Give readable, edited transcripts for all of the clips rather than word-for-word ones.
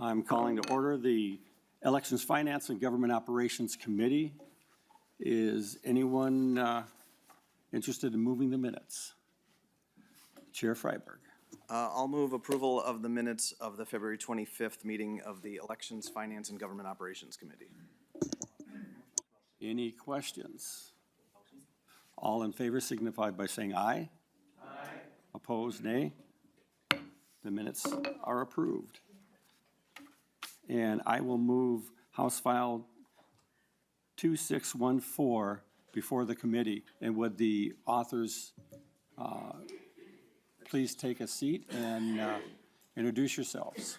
I'm calling to order the Elections, Finance, and Government Operations Committee. Is anyone interested in moving the minutes? Chair Freiberg. I'll move approval of the minutes of the February 25th meeting of the Elections, Finance, and Government Operations Committee. Any questions? All in favor signify by saying aye. Aye. Opposed, nay. The minutes are approved. And I will move House File 2614 before the committee. And would the authors please take a seat and introduce yourselves.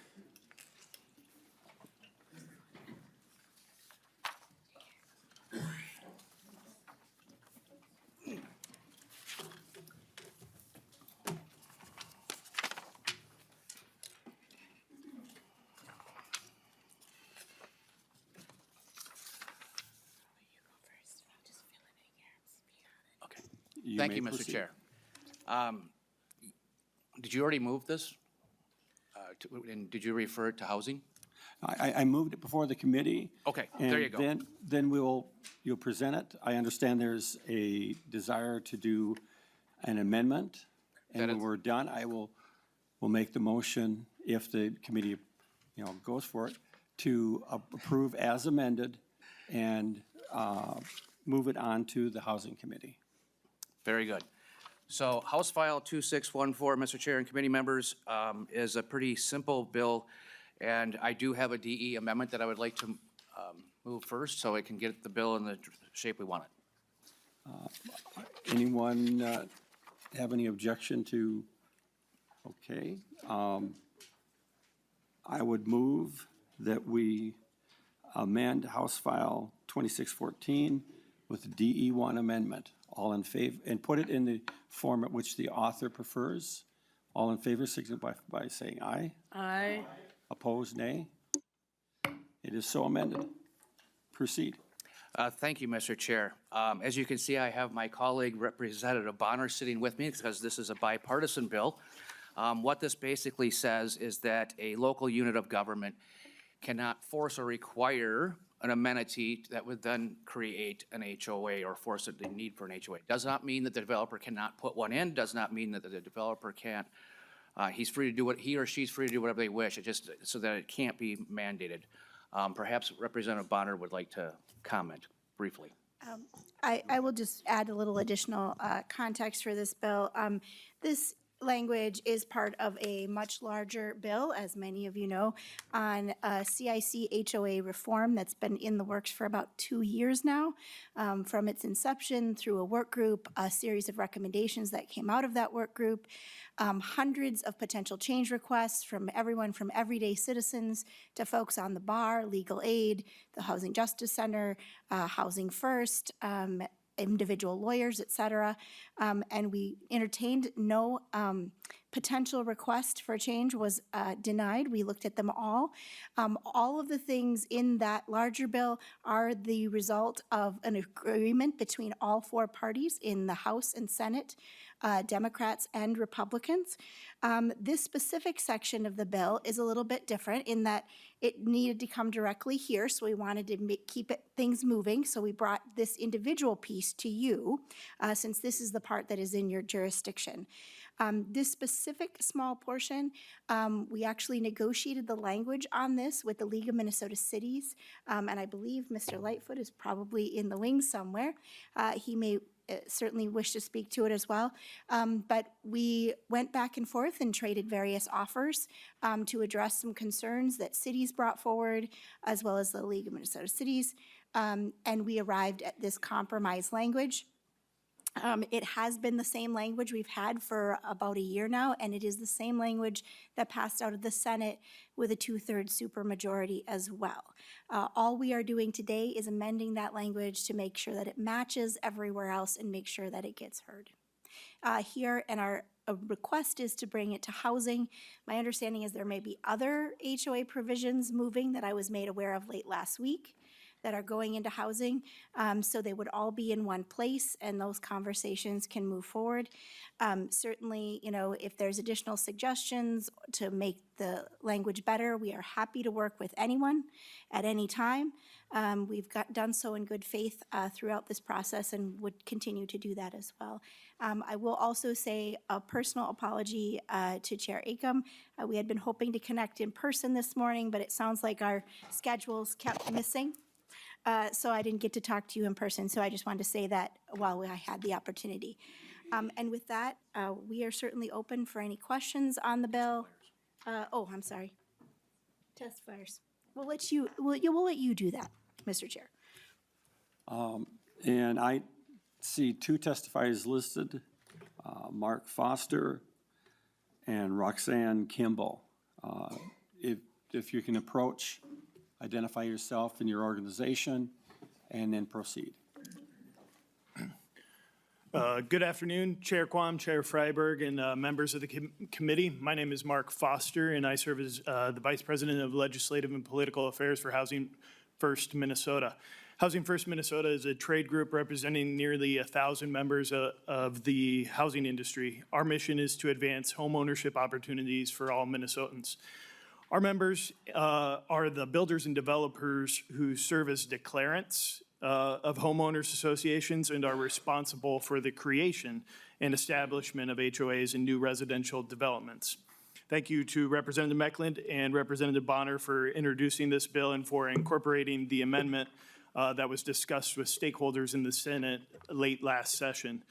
Thank you, Mr. Chair. Did you already move this? And did you refer it to housing? I moved it before the committee. Okay, there you go. Then you'll present it. I understand there's a desire to do an amendment. And when we're done, we'll make the motion if the committee, goes for it, to approve as amended and move it on to the Housing Committee. Very good. So House File 2614, Mr. Chair and committee members, is a pretty simple bill, and I do have a DE amendment that I would like to move first so it can get the bill in the shape we want it. Anyone have any objection to? Okay. I would move that we amend House File 2614 with the DE1 amendment. All in favor, and put it in the form at which the author prefers. All in favor signify by saying aye. Aye. Opposed, nay. It is so amended. Proceed. Thank you, Mr. Chair. As you can see, I have my colleague, Representative Bonner, sitting with me because this is a bipartisan bill. What this basically says is that a local unit of government cannot force or require an amenity that would then create an HOA or force the need for an HOA. Does not mean that the developer cannot put one in, does not mean that the developer can't, he's free to do what, he or she's free to do whatever they wish, it just so that it can't be mandated. Perhaps Representative Bonner would like to comment briefly. I will just add a little additional context for this bill. This language is part of a much larger bill, as many of you know, on CIC HOA reform that's been in the works for about 2 years now. From its inception through a work group, a series of recommendations that came out of that work group, hundreds of potential change requests from everyone from everyday citizens to folks on the bar, legal aid, the Housing Justice Center, Housing First, individual lawyers, et cetera, and we entertained no potential request for change was denied. We looked at them all. All of the things in that larger bill are the result of an agreement between all 4 parties in the House and Senate, Democrats and Republicans. This specific section of the bill is a little bit different in that it needed to come directly here, so we wanted to keep things moving, so we brought this individual piece to you, since this is the part that is in your jurisdiction. This specific small portion, we actually negotiated the language on this with the League of Minnesota Cities, and I believe Mr. Lightfoot is probably in the wings somewhere. He may certainly wish to speak to it as well. But we went back and forth and traded various offers to address some concerns that cities brought forward, as well as the League of Minnesota Cities, and we arrived at this compromise language. It has been the same language we've had for about a year now, and it is the same language that passed out of the Senate with a 2/3 supermajority as well. All we are doing today is amending that language to make sure that it matches everywhere else and make sure that it gets heard. Here, and our request is to bring it to housing. My understanding is there may be other HOA provisions moving that I was made aware of late last week. that are going into housing. So they would all be in one place and those conversations can move forward. Certainly, you know, if there's additional suggestions to make the language better, we are happy to work with anyone at any time. We've done so in good faith throughout this process and would continue to do that as well. I will also say a personal apology to Chair Acom. We had been hoping to connect in person this morning, but it sounds like our schedules kept missing. So I didn't get to talk to you in person, so I just wanted to say that while I had the opportunity. And with that, we are certainly open for any questions on the bill. Oh, I'm sorry. Testifiers. We'll let you do that, Mr. Chair. And I see two testifiers listed, Mark Foster and Roxanne Kimball. If you can approach, identify yourself and your organization, and then proceed. Good afternoon, Chair Quam, Chair Freiberg, and members of the committee. My name is Mark Foster, and I serve as the Vice President of Legislative and Political Affairs for Housing First Minnesota. Housing First Minnesota is a trade group representing nearly 1,000 members of the housing industry. Our mission is to advance home ownership opportunities for all Minnesotans. Our members are the builders and developers who serve as declarants of homeowners associations and are responsible for the creation and establishment of HOAs in new residential developments. Thank you to Representative Mekeland and Representative Bonner for introducing this bill and for incorporating the amendment that was discussed with stakeholders in the Senate late last session.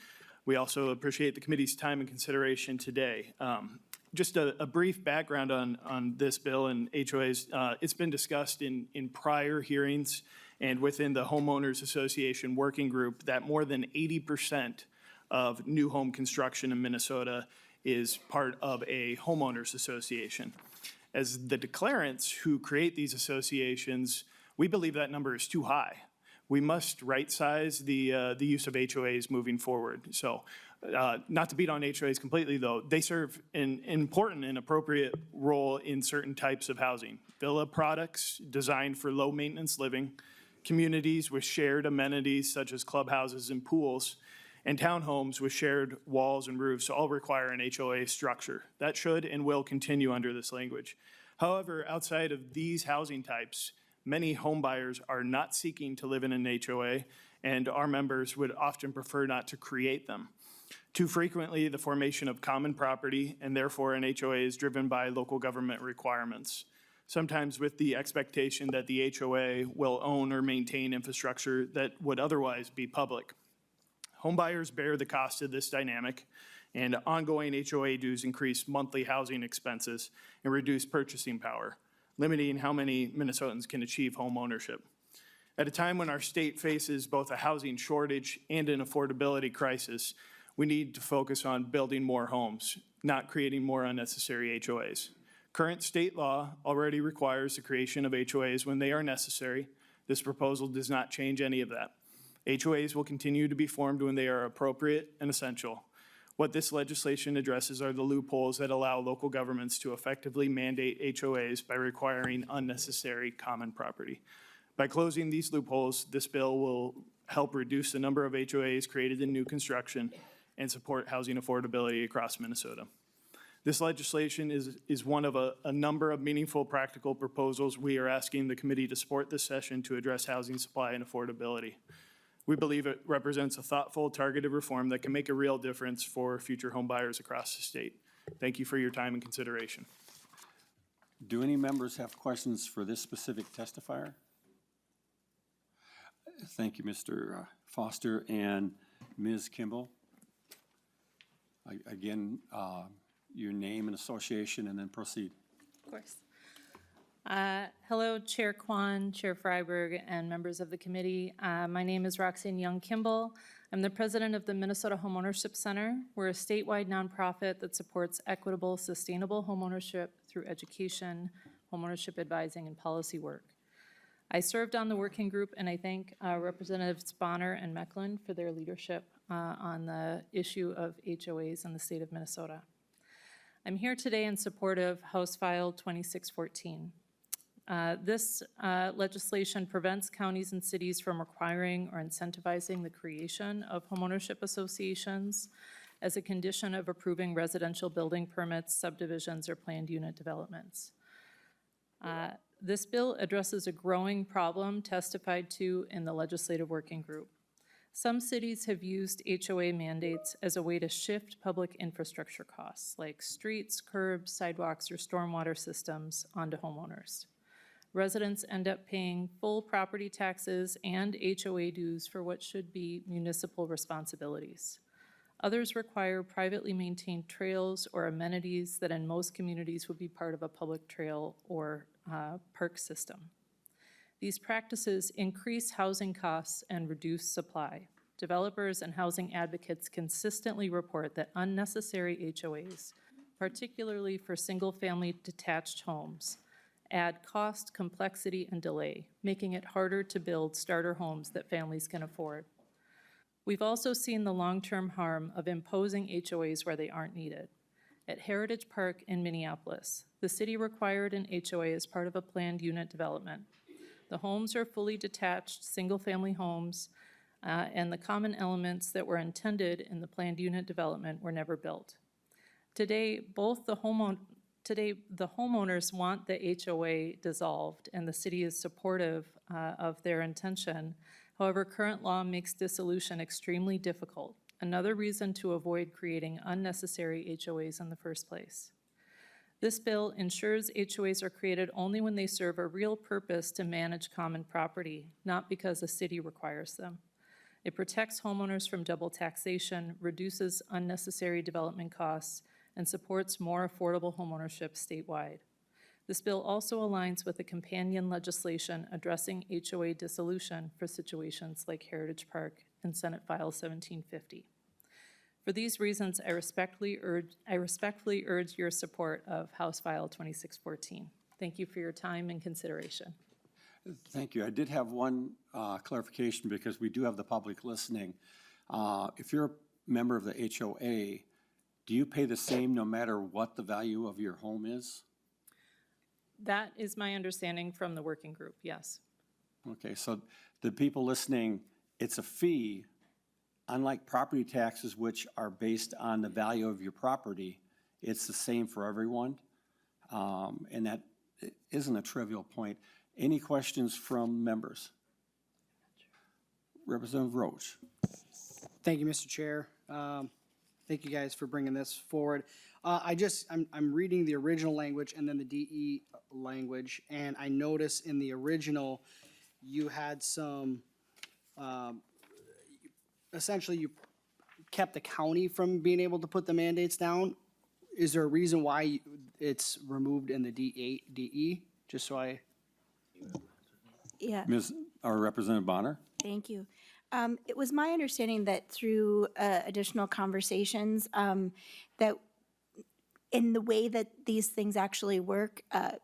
We also appreciate the committee's time and consideration today. Just a brief background on this bill and HOAs. It's been discussed in prior hearings and within the Homeowners Association Working Group that more than 80% of new home construction in Minnesota is part of a homeowners association. As the declarants who create these associations, we believe that number is too high. We must right-size the use of HOAs moving forward. So not to beat on HOAs completely, though, they serve an important and appropriate role in certain types of housing. Villa products designed for low-maintenance living, communities with shared amenities such as clubhouses and pools, and townhomes with shared walls and roofs all require an HOA structure. That should and will continue under this language. However, outside of these housing types, many home buyers are not seeking to live in an HOA, and our members would often prefer not to create them. Too frequently, the formation of common property and therefore an HOA is driven by local government requirements, sometimes with the expectation that the HOA will own or maintain infrastructure that would otherwise be public. Homebuyers bear the cost of this dynamic, and ongoing HOA dues increase monthly housing expenses and reduce purchasing power, limiting how many Minnesotans can achieve home ownership. At a time when our state faces both a housing shortage and an affordability crisis, we need to focus on building more homes, not creating more unnecessary HOAs. Current state law already requires the creation of HOAs when they are necessary. This proposal does not change any of that. HOAs will continue to be formed when they are appropriate and essential. What this legislation addresses are the loopholes that allow local governments to effectively mandate HOAs by requiring unnecessary common property. By closing these loopholes, this bill will help reduce the number of HOAs created in new construction and support housing affordability across Minnesota. This legislation is one of a number of meaningful practical proposals we are asking the committee to support this session to address housing supply and affordability. We believe it represents a thoughtful, targeted reform that can make a real difference for future home buyers across the state. Thank you for your time and consideration. Do any members have questions for this specific testifier? Thank you, Mr. Foster and Ms. Kimball. Again, your name and association, and then proceed. Of course. Hello, Chair Quam, Chair Freiberg, and members of the committee. My name is Roxanne Young-Kimball. I'm the president of the Minnesota Homeownership Center. We're a statewide nonprofit that supports equitable, sustainable homeownership through education, homeownership advising, and policy work. I served on the working group, and I thank Representatives Bonner and Mekeland for their leadership on the issue of HOAs in the state of Minnesota. I'm here today in support of House File 2614. This legislation prevents counties and cities from requiring or incentivizing the creation of homeownership associations as a condition of approving residential building permits, subdivisions, or planned unit developments. This bill addresses a growing problem testified to in the legislative working group. Some cities have used HOA mandates as a way to shift public infrastructure costs, like streets, curbs, sidewalks, or stormwater systems, onto homeowners. Residents end up paying full property taxes and HOA dues for what should be municipal responsibilities. Others require privately maintained trails or amenities that in most communities would be part of a public trail or park system. These practices increase housing costs and reduce supply. Developers and housing advocates consistently report that unnecessary HOAs, particularly for single-family detached homes, add cost, complexity, and delay, making it harder to build starter homes that families can afford. We've also seen the long-term harm of imposing HOAs where they aren't needed. At Heritage Park in Minneapolis, the city required an HOA as part of a planned unit development. The homes are fully detached, single-family homes, and the common elements that were intended in the planned unit development were never built. Today, the homeowners want the HOA dissolved, and the city is supportive of their intention. However, current law makes dissolution extremely difficult, another reason to avoid creating unnecessary HOAs in the first place. This bill ensures HOAs are created only when they serve a real purpose to manage common property, not because a city requires them. It protects homeowners from double taxation, reduces unnecessary development costs, and supports more affordable homeownership statewide. This bill also aligns with the companion legislation addressing HOA dissolution for situations like Heritage Park and Senate File 1750. For these reasons, I respectfully urge your support of House File 2614. Thank you for your time and consideration. Thank you. I did have one clarification because we do have the public listening. If you're a member of the HOA, do you pay the same no matter what the value of your home is? That is my understanding from the working group, yes. Okay, so the people listening, it's a fee, unlike property taxes, which are based on the value of your property. It's the same for everyone, and that isn't a trivial point. Any questions from members? Representative Roach. Thank you, Mr. Chair. Thank you guys for bringing this forward. I'm reading the original language and then the DE language, and I notice in the original, you had some, essentially you kept the county from being able to put the mandates down. Is there a reason why it's removed in the DE? Just so I. Yeah. Our Representative Bonner. Thank you. It was my understanding that through additional conversations, that in the way that these things actually work,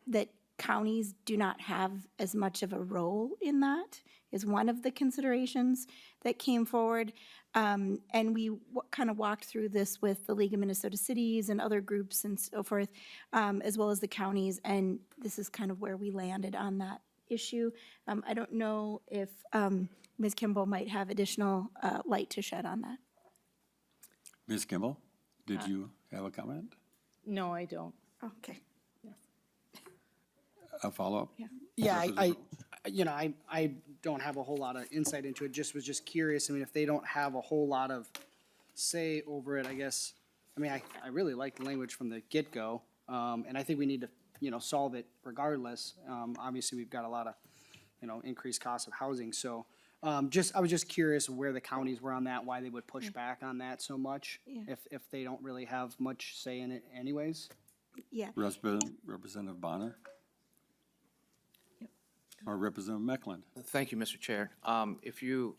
that counties do not have as much of a role in that, is one of the considerations that came forward. And we kind of walked through this with the League of Minnesota Cities and other groups and so forth, as well as the counties, and this is kind of where we landed on that issue. I don't know if Ms. Kimball might have additional light to shed on that. Ms. Kimball, did you have a comment? No, I don't. Okay. A follow-up? Yeah, I don't have a whole lot of insight into it, was just curious. I mean, if they don't have a whole lot of say over it, I guess, I really like the language from the get-go, and I think we need to, solve it regardless. Obviously, we've got a lot of, increased costs of housing, so I was just curious where the counties were on that, why they would push back on that so much, if they don't really have much say in it anyways. Yeah. Representative Bonner? Or Representative Mekeland? Thank you, Mr. Chair. If you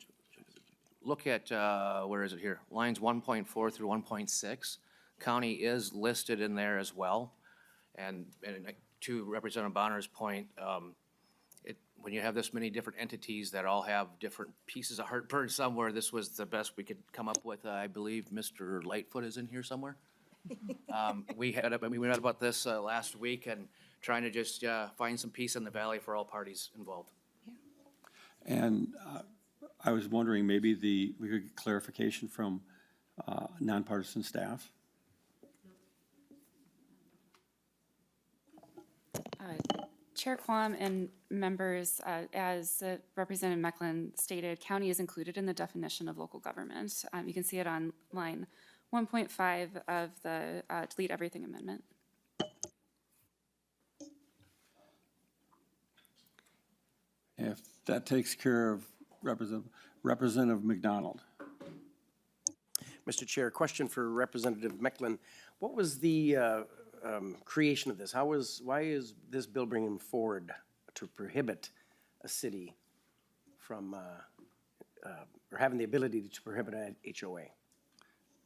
look at, where is it here? Lines 1.4 through 1.6, county is listed in there as well. And to Representative Bonner's point, when you have this many different entities that all have different pieces of heartburn somewhere, this was the best we could come up with. I believe Mr. Lightfoot is in here somewhere. We read about this last week, and trying to just find some peace in the valley for all parties involved. And I was wondering, maybe we could get clarification from nonpartisan staff? Chair Quam and members, as Representative Mekeland stated, county is included in the definition of local government. You can see it on line 1.5 of the delete everything amendment. If that takes care of Representative McDonald. Mr. Chair, question for Representative Mekeland. What was the creation of this? Why is this bill bringing forward to prohibit a city from, or having the ability to prohibit an HOA?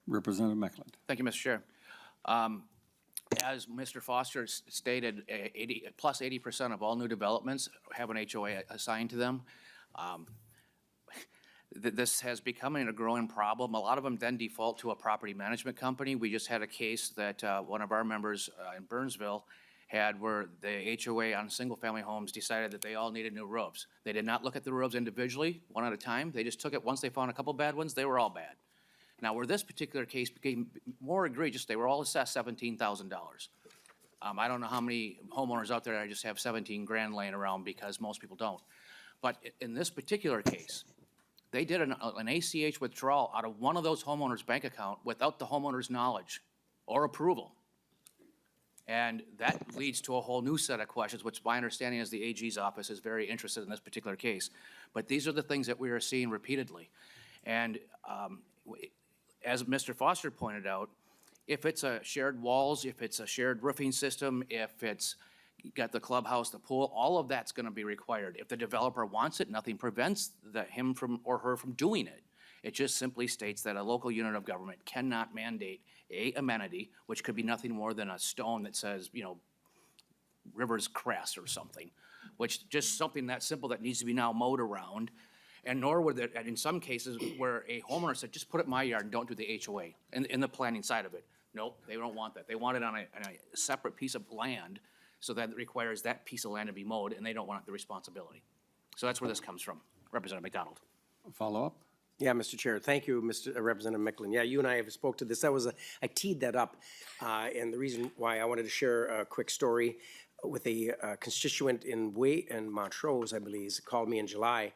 Representative Mekeland. Thank you, Mr. Chair. As Mr. Foster stated, plus 80% of all new developments have an HOA assigned to them. This has become a growing problem. A lot of them then default to a property management company. We just had a case that one of our members in Burnsville had where the HOA on single-family homes decided that they all needed new roofs. They did not look at the roofs individually, one at a time. They just took it, once they found a couple bad ones, they were all bad. Now, where this particular case became more egregious, they were all assessed $17,000. I don't know how many homeowners out there that just have 17 grand laying around, because most people don't. But in this particular case, they did an ACH withdrawal out of one of those homeowners' bank account without the homeowner's knowledge or approval. And that leads to a whole new set of questions, which my understanding is the AG's office is very interested in this particular case. But these are the things that we are seeing repeatedly. And as Mr. Foster pointed out, if it's a shared walls, if it's a shared roofing system, if it's got the clubhouse, the pool, all of that's gonna be required. If the developer wants it, nothing prevents him or her from doing it. It just simply states that a local unit of government cannot mandate a amenity, which could be nothing more than a stone that says, you know, River's Crest or something, which just something that simple that needs to be now mowed around. And nor would it, in some cases where a homeowner said, just put it in my yard and don't do the HOA in the planning side of it. Nope, they don't want that. They want it on a separate piece of land, so that it requires that piece of land to be mowed, and they don't want the responsibility. So that's where this comes from. Representative McDonald. Follow up? Yeah, Mr. Chair, thank you, Representative Mekeland. Yeah, you and I have spoke to this. I teed that up, and the reason why I wanted to share a quick story with a constituent in Montrose, I believe, called me in July,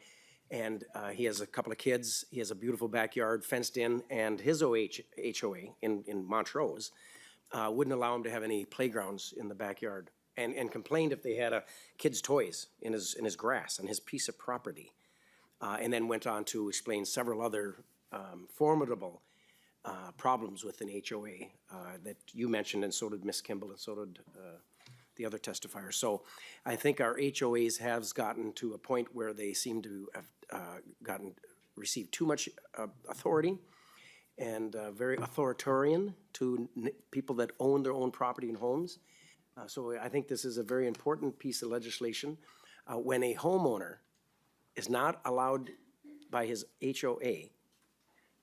and he has a couple of kids. He has a beautiful backyard fenced in, and his HOA in Montrose wouldn't allow him to have any playgrounds in the backyard, and complained if they had kids' toys in his grass on his piece of property. And then went on to explain several other formidable problems with an HOA that you mentioned, and so did Ms. Kimball, and so did the other testifiers. So I think our HOAs have gotten to a point where they seem to have received too much authority, and very authoritarian to people that own their own property and homes. So I think this is a very important piece of legislation. When a homeowner is not allowed by his HOA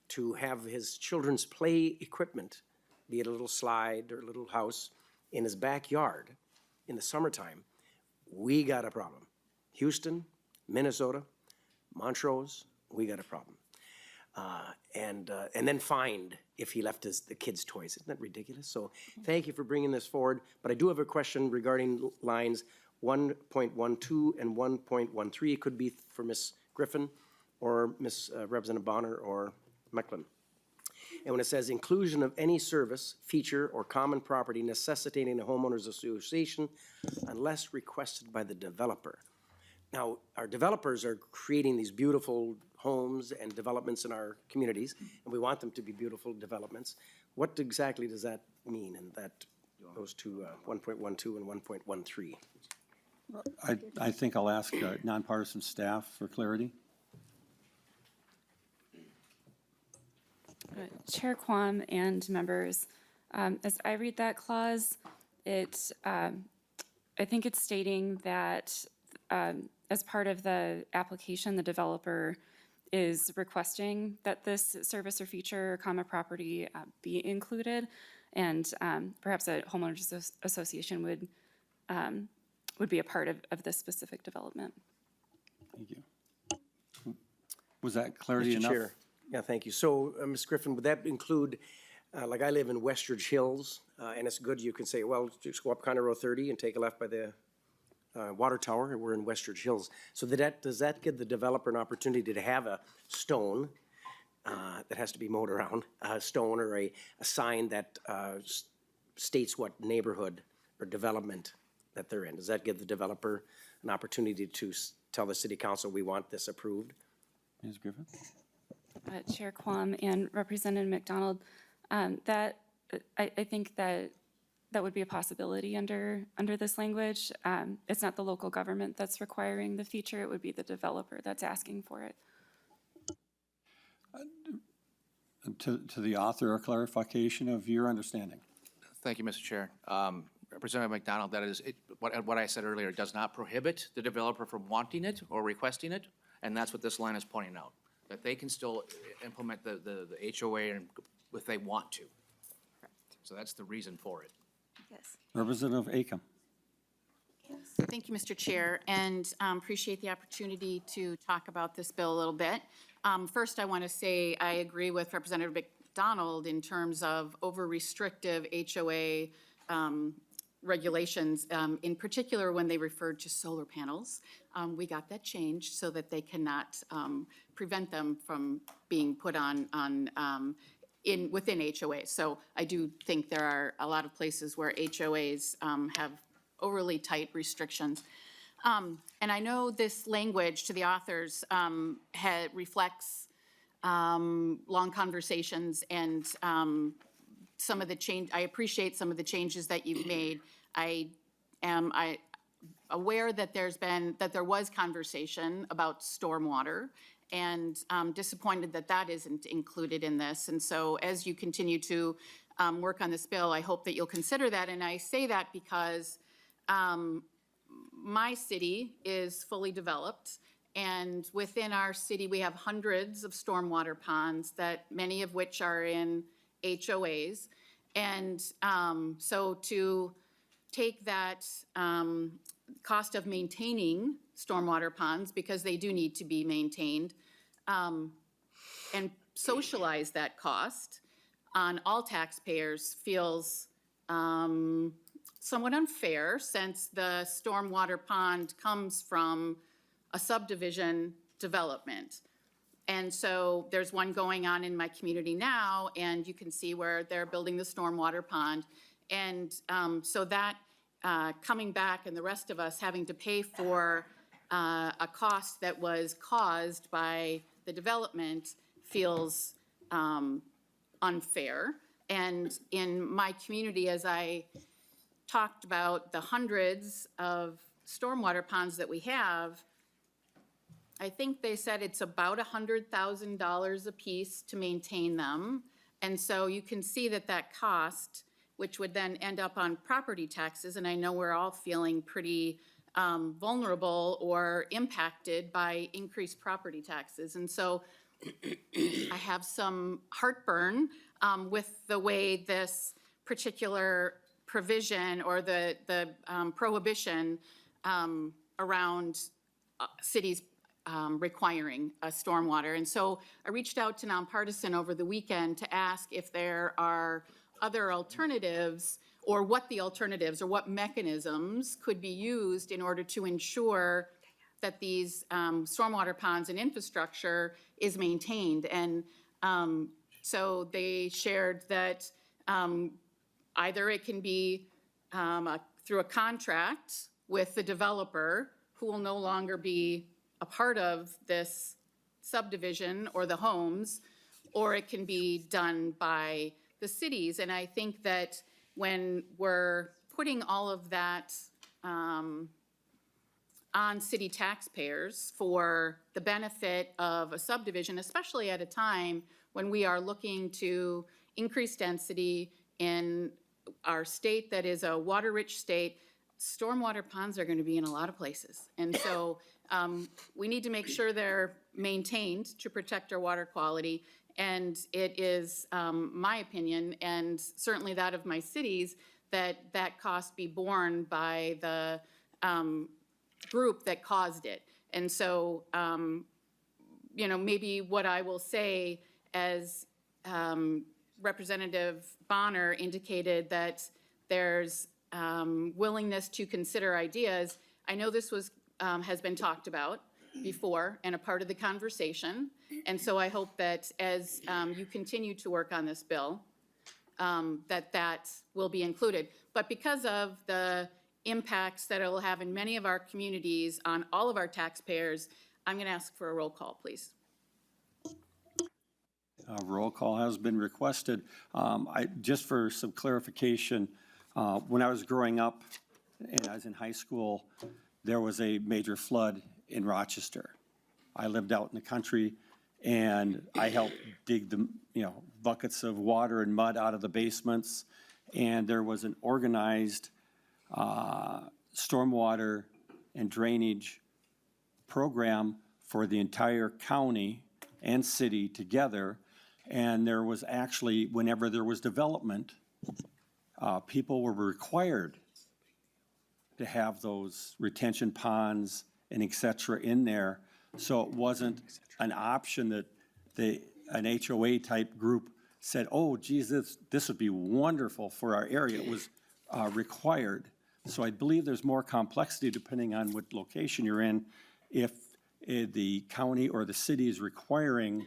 to have his children's play equipment, be it a little slide or a little house, in his backyard in the summertime, we got a problem. Houston, Minnesota, Montrose, we got a problem. And then fined if he left the kids' toys. Isn't that ridiculous? So thank you for bringing this forward. But I do have a question regarding lines 1.12 and 1.13. It could be for Ms. Griffin or Ms. Representative Bonner or Mekeland. And when it says inclusion of any service, feature, or common property necessitating a homeowners association unless requested by the developer. Now, our developers are creating these beautiful homes and developments in our communities, and we want them to be beautiful developments. What exactly does that mean? And that goes to 1.12 and 1.13. I think I'll ask nonpartisan staff for clarity. Chair Quam and members, as I read that clause, I think it's stating that as part of the application, the developer is requesting that this service or feature or common property be included, and perhaps a homeowners association would would be a part of this specific development. Thank you. Was that clarity Mr. enough? Chair. Yeah, thank you. So, Ms. Griffin, would that include, like I live in Westridge Hills, and it's good, you can say, well, just go up County Road 30 and take a left by the water tower, and we're in Westridge Hills. So does that give the developer an opportunity to have a stone that has to be mowed around, a stone or a sign that states what neighborhood or development that they're in? Does that give the developer an opportunity to tell the city council, we want this approved? Ms. Griffin? Chair Quam and Representative McDonald, that, I think that would be a possibility under this language. It's not the local government that's requiring the feature, it would be the developer that's asking for it. To the author, a clarification of your understanding. Thank you, Mr. Chair. Representative McDonald, that is, what I said earlier, does not prohibit the developer from wanting it or requesting it, and that's what this line is pointing out, that they can still implement the HOA and if they want to. So that's the reason for it. Yes. Representative Acom. Thank you, Mr. Chair, and appreciate the opportunity to talk about this bill a little bit. First, I want to say I agree with Representative McDonald in terms of over-restrictive HOA regulations, in particular when they referred to solar panels. We got that changed so that they cannot prevent them from being put on within HOAs. So I do think there are a lot of places where HOAs have overly tight restrictions. And I know this language to the authors reflects long conversations and some of the change. I appreciate some of the changes that you've made. I am aware that there was conversation about stormwater, and disappointed that that isn't included in this. And so as you continue to work on this bill, I hope that you'll consider that. And I say that because my city is fully developed, and within our city we have hundreds of stormwater ponds, that many of which are in HOAs. And so to take that cost of maintaining stormwater ponds, because they do need to be maintained, and socialize that cost on all taxpayers feels somewhat unfair, since the stormwater pond comes from a subdivision development. And so there's one going on in my community now, and you can see where they're building the stormwater pond. And so that coming back and the rest of us having to pay for a cost that was caused by the development feels unfair. And in my community, as I talked about the hundreds of stormwater ponds that we have, I think they said it's about $100,000 a piece to maintain them. And so you can see that that cost, which would then end up on property taxes, and I know we're all feeling pretty vulnerable or impacted by increased property taxes. And so I have some heartburn with the way this particular provision or the prohibition around cities requiring a stormwater. And so I reached out to Nonpartisan over the weekend to ask if there are other alternatives, or what the alternatives or what mechanisms could be used in order to ensure that these stormwater ponds and infrastructure is maintained. And so they shared that either it can be through a contract with the developer, who will no longer be a part of this subdivision or the homes, or it can be done by the cities. And I think that when we're putting all of that on city taxpayers for the benefit of a subdivision, especially at a time when we are looking to increase density in our state that is a water-rich state, stormwater ponds are going to be in a lot of places. And so we need to make sure they're maintained to protect our water quality. And it is my opinion, and certainly that of my cities, that that cost be borne by the group that caused it. And so, you know, maybe what I will say, as Representative Bonner indicated, that there's willingness to consider ideas. I know this was, has been talked about before and a part of the conversation. And so I hope that as you continue to work on this bill, that will be included. But because of the impacts that it will have in many of our communities on all of our taxpayers, I'm going to ask for a roll call, please. Roll call has been requested. Just for some clarification, when I was growing up and I was in high school, there was a major flood in Rochester. I lived out in the country, and I helped dig the, buckets of water and mud out of the basements, and there was an organized stormwater and drainage program for the entire county and city together. And there was actually, whenever there was development, people were required to have those retention ponds and et cetera in there. So it wasn't an option that an HOA type group said, oh, geez, this would be wonderful for our area. It was required. So I believe there's more complexity depending on what location you're in. If the county or the city is requiring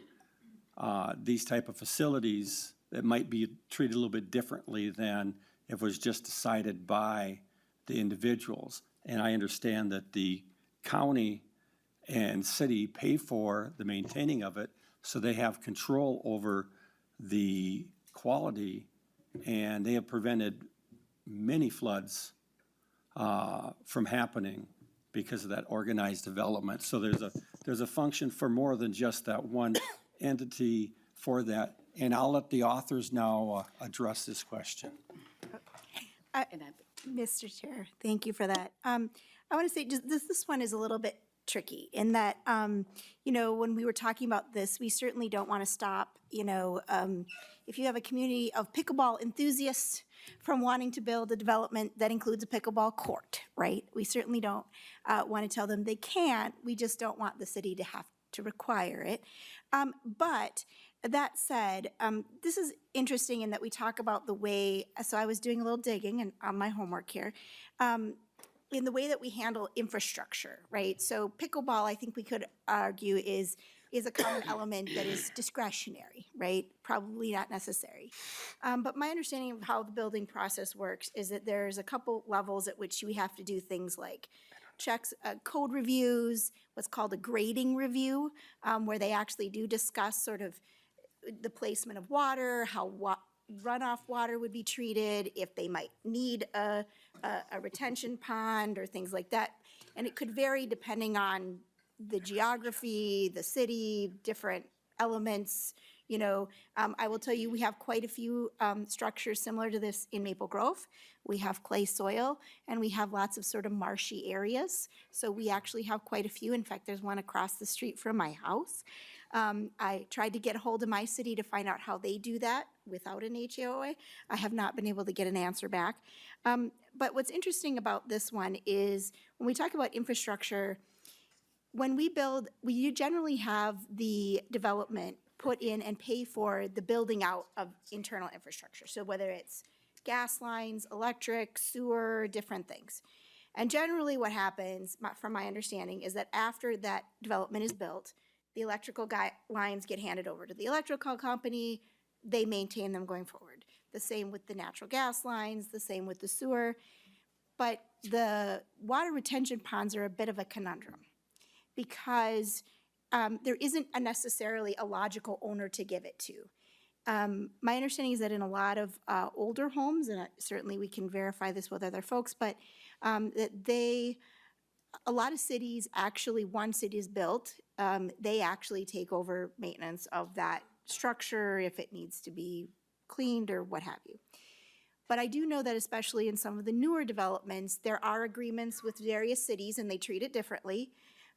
these type of facilities, that might be treated a little bit differently than if it was just decided by the individuals. And I understand that the county and city pay for the maintaining of it, so they have control over the quality, and they have prevented many floods from happening because of that organized development. So there's a function for more than just that one entity for that. And I'll let the authors now address this question. Mr. Chair, thank you for that. I want to say just this one is a little bit tricky in that, when we were talking about this, we certainly don't want to stop, if you have a community of pickleball enthusiasts from wanting to build a development that includes a pickleball court, right? We certainly don't want to tell them they can't. We just don't want the city to have to require it. But that said, this is interesting in that we talk about the way, so I was doing a little digging and on my homework here, in the way that we handle infrastructure, right? So pickleball, I think we could argue, is a common element that is discretionary, right? Probably not necessary. But my understanding of how the building process works is that there's a couple levels at which we have to do things like checks, code reviews, what's called a grading review, where they actually do discuss sort of the placement of water, how runoff water would be treated, if they might need a retention pond or things like that. And it could vary depending on the geography, the city, different elements. I will tell you, we have quite a few structures similar to this in Maple Grove. We have clay soil, and we have lots of sort of marshy areas. So we actually have quite a few. In fact, there's one across the street from my house. I tried to get a hold of my city to find out how they do that without an HOA. I have not been able to get an answer back. But what's interesting about this one is when we talk about infrastructure, when we build, we generally have the development put in and pay for the building out of internal infrastructure. So whether it's gas lines, electric, sewer, different things. And generally what happens, from my understanding, is that after that development is built, the electrical lines get handed over to the electrical company. They maintain them going forward. The same with the natural gas lines, the same with the sewer. But the water retention ponds are a bit of a conundrum because there isn't necessarily a logical owner to give it to. My understanding is that in a lot of older homes, and certainly we can verify this with other folks, but that a lot of cities actually, once it is built, they actually take over maintenance of that structure if it needs to be cleaned or what have you. But I do know that especially in some of the newer developments, there are agreements with various cities, and they treat it differently,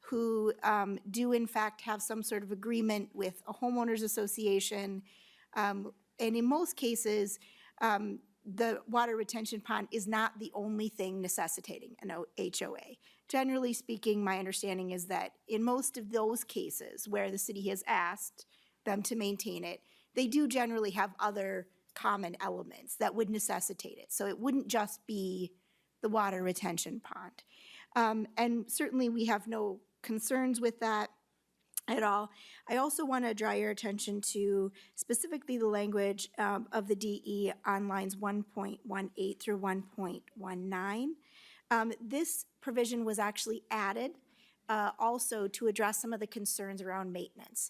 who do in fact have some sort of agreement with a homeowners association. And in most cases, the water retention pond is not the only thing necessitating an HOA. Generally speaking, my understanding is that in most of those cases where the city has asked them to maintain it, they do generally have other common elements that would necessitate it. So it wouldn't just be the water retention pond. And certainly we have no concerns with that at all. I also want to draw your attention to specifically the language of the DE on lines 1.18 through 1.19. This provision was actually added also to address some of the concerns around maintenance,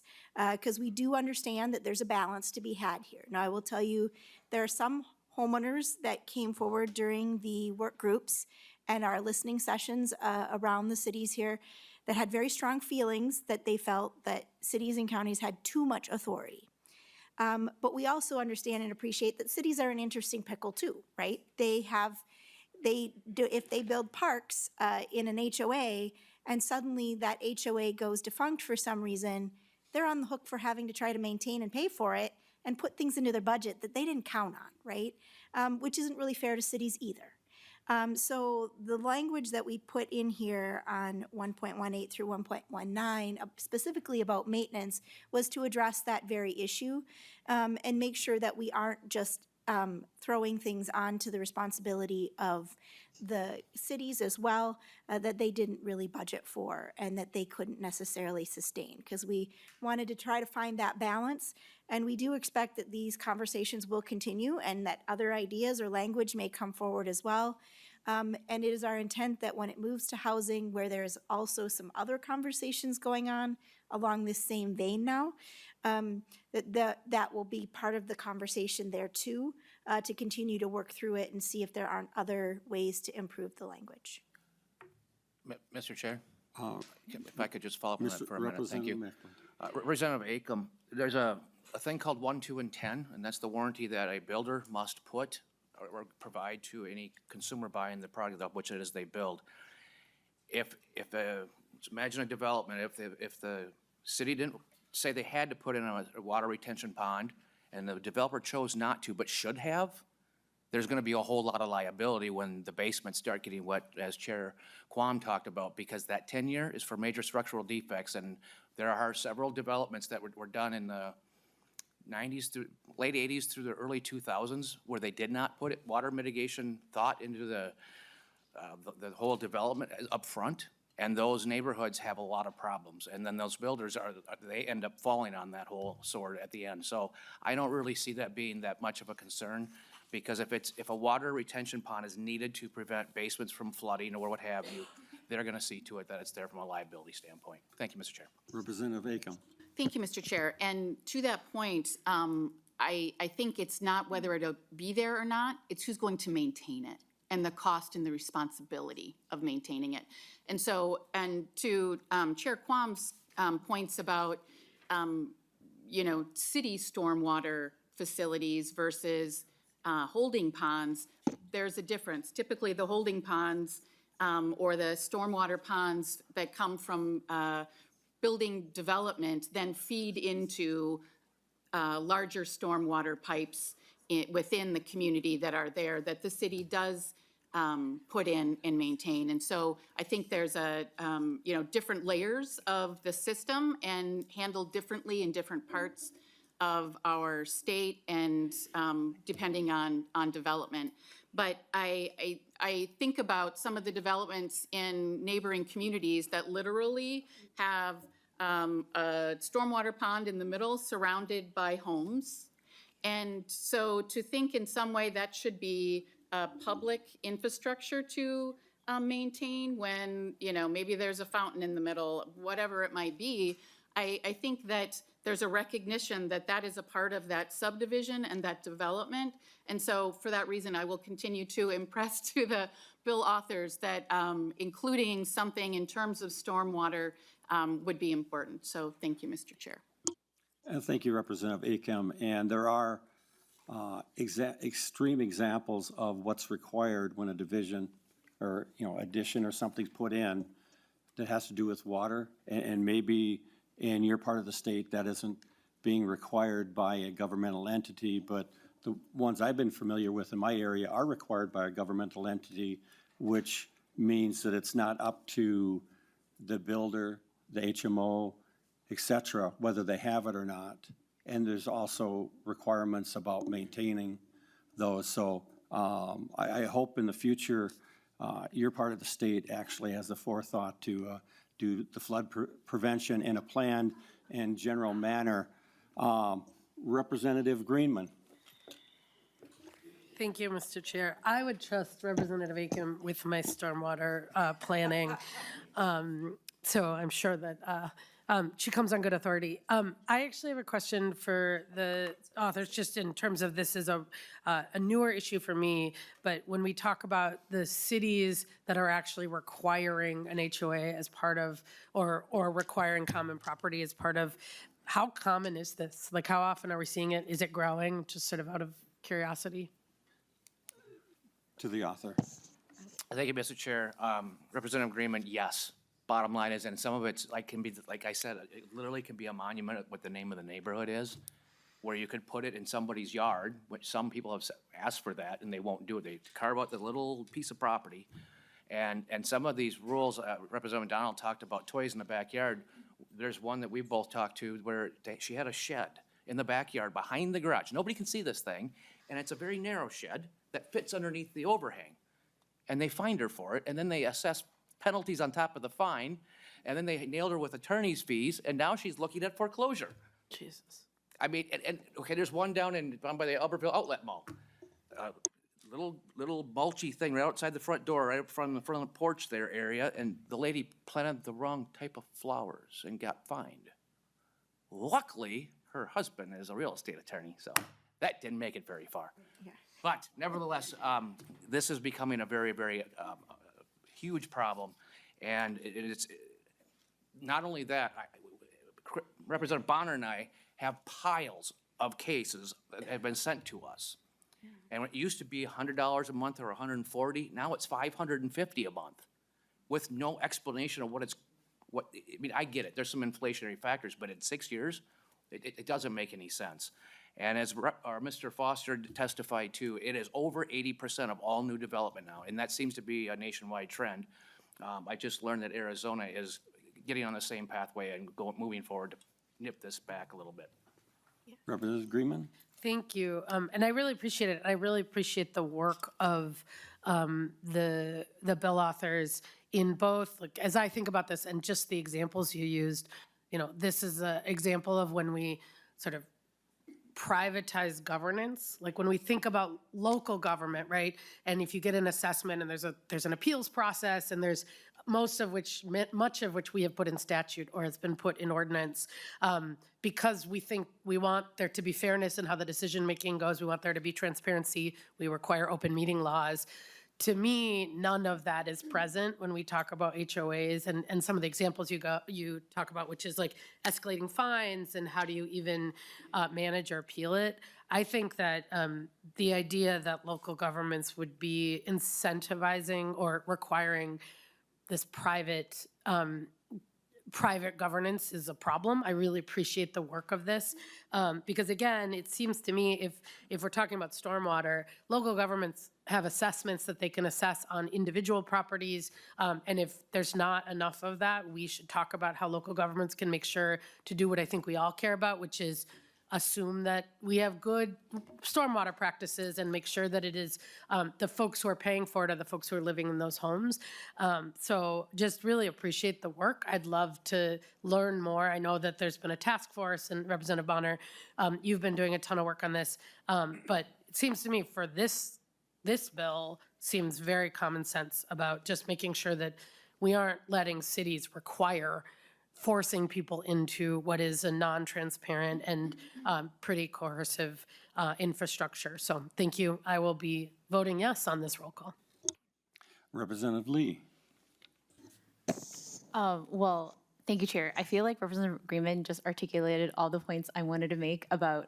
because we do understand that there's a balance to be had here. Now, I will tell you, there are some homeowners that came forward during the work groups and our listening sessions around the cities here that had very strong feelings that they felt that cities and counties had too much authority. But we also understand and appreciate that cities are an interesting pickle too, right? If they build parks in an HOA and suddenly that HOA goes defunct for some reason, they're on the hook for having to try to maintain and pay for it and put things into their budget that they didn't count on, right? Which isn't really fair to cities either. So the language that we put in here on 1.18 through 1.19, specifically about maintenance, was to address that very issue and make sure that we aren't just throwing things onto the responsibility of the cities as well that they didn't really budget for and that they couldn't necessarily sustain, because we wanted to try to find that balance. And we do expect that these conversations will continue and that other ideas or language may come forward as well. And it is our intent that when it moves to housing, where there's also some other conversations going on along this same vein now, that will be part of the conversation there too, to continue to work through it and see if there aren't other ways to improve the language. Mr. Chair, if I could just follow up on that Mr. for a minute, thank you. Mekeland. Representative Acom, there's a thing called 1, 2, and 10, and that's the warranty that a builder must put or provide to any consumer buying the product of which it is they build. Imagine a development, if the city didn't say they had to put in a water retention pond and the developer chose not to but should have, there's going to be a whole lot of liability when the basements start getting wet, as Chair Quam talked about, because that 10-year is for major structural defects. And there are several developments that were done in the 90s through late 80s through the early 2000s where they did not put water mitigation thought into the whole development up front. And those neighborhoods have a lot of problems. And then those builders they end up falling on that whole sword at the end. So I don't really see that being that much of a concern, because if a water retention pond is needed to prevent basements from flooding or what have you, they're going to see to it that it's there from a liability standpoint. Thank you, Mr. Chair. Representative Acom. Thank you, Mr. Chair. And to that point, I think it's not whether it'll be there or not, it's who's going to maintain it and the cost and the responsibility of maintaining it. And so, and to Chair Quam's points about, city stormwater facilities versus holding ponds, there's a difference. Typically, the holding ponds or the stormwater ponds that come from building development then feed into larger stormwater pipes within the community that are there that the city does put in and maintain. And so I think there's different layers of the system and handled differently in different parts of our state and depending on development. But I think about some of the developments in neighboring communities that literally have a stormwater pond in the middle surrounded by homes. And so to think in some way that should be a public infrastructure to maintain when, maybe there's a fountain in the middle, whatever it might be, I think that there's a recognition that that is a part of that subdivision and that development. And so for that reason, I will continue to impress to the bill authors that including something in terms of stormwater would be important. So thank you, Mr. Chair. Thank you, Representative Acom. And there are extreme examples of what's required when a division or, addition or something's put in that has to do with water. And maybe in your part of the state that isn't being required by a governmental entity, but the ones I've been familiar with in my area are required by a governmental entity, which means that it's not up to the builder, the HMO, et cetera, whether they have it or not. And there's also requirements about maintaining those. So I hope in the future, your part of the state actually has the forethought to do the flood prevention in a planned and general manner. Representative Greenman. Thank you, Mr. Chair. I would trust Representative Aiken with my stormwater planning. So I'm sure that she comes on good authority. I actually have a question for the authors, just in terms of this is a newer issue for me, but when we talk about the cities that are actually requiring an HOA as part of, or requiring common property as part of, how common is this? Like, how often are we seeing it? Is it growing? Just sort of out of curiosity. To the author. Thank you, Mr. Chair. Representative Greenman, yes. Bottom line is, and some of it's like, can be, like I said, it literally can be a monument of what the name of the neighborhood is, where you could put it in somebody's yard, which some people have asked for that and they won't do it. They carve out the little piece of property. And some of these rules, Representative Donald talked about toys in the backyard. There's one that we both talked to where she had a shed in the backyard behind the garage. Nobody can see this thing, and it's a very narrow shed that fits underneath the overhang. And they fined her for it, and then they assess penalties on top of the fine, and then they nailed her with attorney's fees, and now she's looking at foreclosure. Jesus. I mean, and okay, there's one down by the Albertville Outlet Mall. Little mulchy thing right outside the front door, right up front of the porch there area, and the lady planted the wrong type of flowers and got fined. Luckily, her husband is a real estate attorney, so that didn't make it very far. Yeah. But nevertheless, this is becoming a very, very huge problem. And it's not only that, Representative Bonner and I have piles of cases that have been sent to us. And it used to be $100 a month or $140, now it's $550 a month with no explanation of I mean, I get it, there's some inflationary factors, but in 6 years, it doesn't make any sense. And as Mr. Foster testified to, it is over 80% of all new development now, and that seems to be a nationwide trend. I just learned that Arizona is getting on the same pathway and moving forward to nip this back a little bit. Representative Greenman. Thank you. And I really appreciate it. I really appreciate the work of the bill authors in both, like, as I think about this and just the examples you used, you know, this is an example of when we sort of privatize governance, like when we think about local government, right? And if you get an assessment and there's an appeals process and there's much of which we have put in statute or has been put in ordinance, because we think we want there to be fairness in how the decision-making goes, we want there to be transparency, we require open meeting laws. To me, none of that is present when we talk about HOAs and some of the examples you talk about, which is like escalating fines and how do you even manage or appeal it. I think that the idea that local governments would be incentivizing or requiring this private governance is a problem. I really appreciate the work of this because, again, it seems to me if we're talking about stormwater, local governments have assessments that they can assess on individual properties, and if there's not enough of that, we should talk about how local governments can make sure to do what I think we all care about, which is assume that we have good stormwater practices and make sure that it is the folks who are paying for it are the folks who are living in those homes. So just really appreciate the work. I'd love to learn more. I know that there's been a task force, and Representative Bonner, you've been doing a ton of work on this, but it seems to me for this bill seems very common sense about just making sure that we aren't letting cities forcing people into what is a non-transparent and pretty coercive infrastructure. So thank you. I will be voting yes on this roll call. Representative Lee. Well, thank you, Chair. I feel like Representative Greenman just articulated all the points I wanted to make about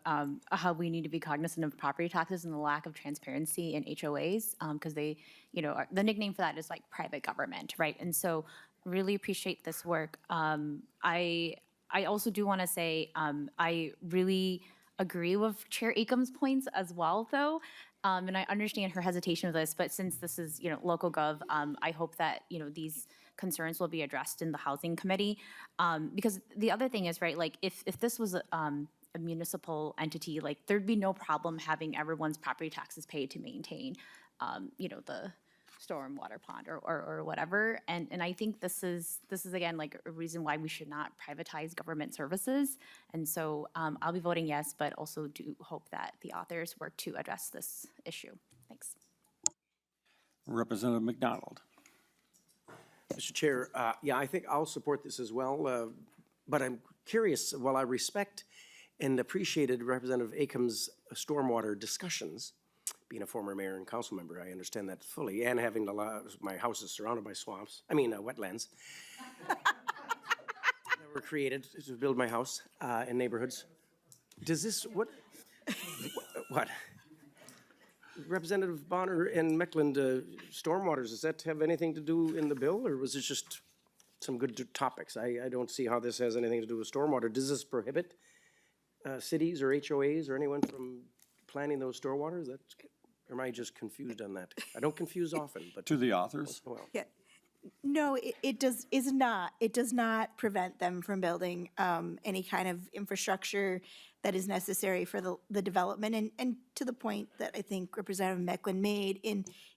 how we need to be cognizant of property taxes and the lack of transparency in HOAs, because they, you know, the nickname for that is like private government, right? And so really appreciate this work. I also do want to say I really agree with Chair Akam's points as well, though. And I understand her hesitation with this, but since this is, local gov, I hope that, these concerns will be addressed in the housing committee. Because the other thing is, right, like, if this was a municipal entity, like, there'd be no problem having everyone's property taxes paid to maintain, the stormwater pond or whatever. And I think this is again, like, a reason why we should not privatize government services. And so I'll be voting yes, but also do hope that the authors work to address this issue. Thanks. Representative McDonald. Mr. Chair, yeah, I think I'll support this as well, but I'm curious, while I respect and appreciated Representative Akam's stormwater discussions, being a former mayor and council member, I understand that fully, and having my house is surrounded by swamps, wetlands that were created to build my house and neighborhoods. Does this, what? Representative Bonner and Mekeland, stormwaters, does that have anything to do in the bill, or was it just some good topics? I don't see how this has anything to do with stormwater. Does this prohibit cities or HOAs or anyone from planning those stormwaters? Or am I just confused on that? I don't confuse often, but. To the authors. Well, Yeah. No, it does not prevent them from building any kind of infrastructure that is necessary for the development. And to the point that I think Representative Mekeland made,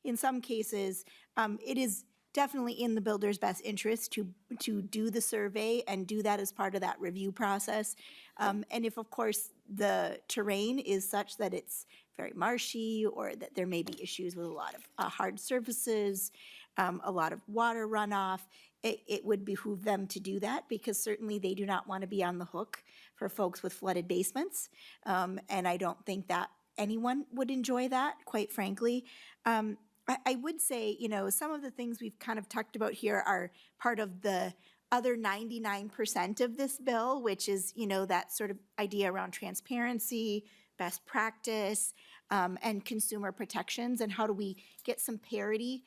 in some cases, it is definitely in the builder's best interest to do the survey and do that as part of that review process. And if, of course, the terrain is such that it's very marshy or that there may be issues with a lot of hard surfaces, a lot of water runoff, it would behoove them to do that, because certainly they do not want to be on the hook for folks with flooded basements. And I don't think that anyone would enjoy that, quite frankly. I would say, some of the things we've kind of talked about here are part of the other 99% of this bill, which is, that sort of idea around transparency, best practice, and consumer protections, and how do we get some parity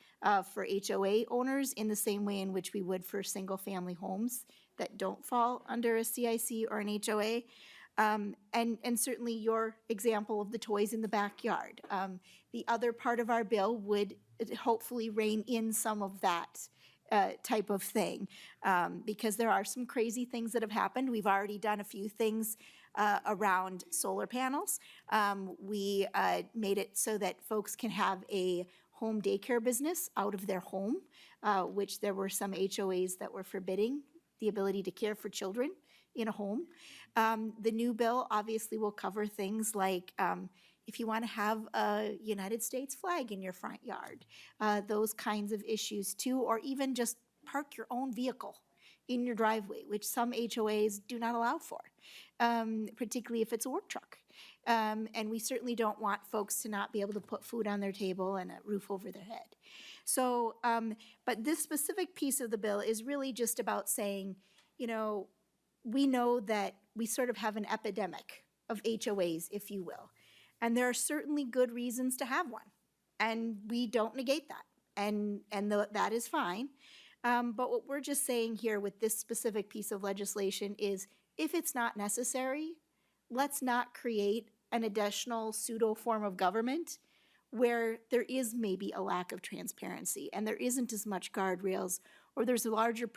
for HOA owners in the same way in which we would for single-family homes that don't fall under a CIC or an HOA. And certainly your example of the toys in the backyard. The other part of our bill would hopefully rein in some of that type of thing, because there are some crazy things that have happened. We've already done a few things around solar panels. We made it so that folks can have a home daycare business out of their home, which there were some HOAs that were forbidding the ability to care for children in a home. The new bill obviously will cover things like if you want to have a United States flag in your front yard, those kinds of issues too, or even just park your own vehicle in your driveway, which some HOAs do not allow for, particularly if it's a work truck. And we certainly don't want folks to not be able to put food on their table and a roof over their head. So, but this specific piece of the bill is really just about saying, we know that we sort of have an epidemic of HOAs, if you will. And there are certainly good reasons to have one. And we don't negate that. And that is fine. But what we're just saying here with this specific piece of legislation is, if it's not necessary, let's not create an additional pseudo form of government where there is maybe a lack of transparency and there isn't as much guardrails, or there's a larger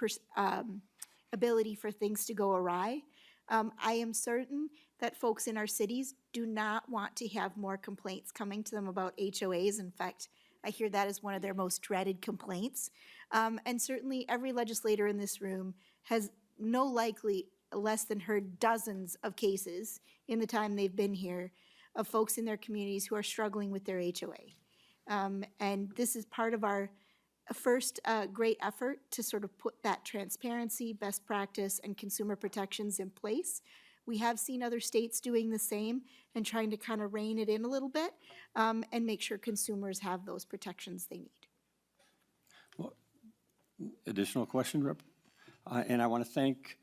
ability for things to go awry. I am certain that folks in our cities do not want to have more complaints coming to them about HOAs. In fact, I hear that is one of their most dreaded complaints. And certainly every legislator in this room has no likely less than heard dozens of cases in the time they've been here of folks in their communities who are struggling with their HOA. And this is part of our first great effort to sort of put that transparency, best practice, and consumer protections in place. We have seen other states doing the same and trying to kind of rein it in a little bit and make sure consumers have those protections they need. Well, additional question, Rep? And I want to thank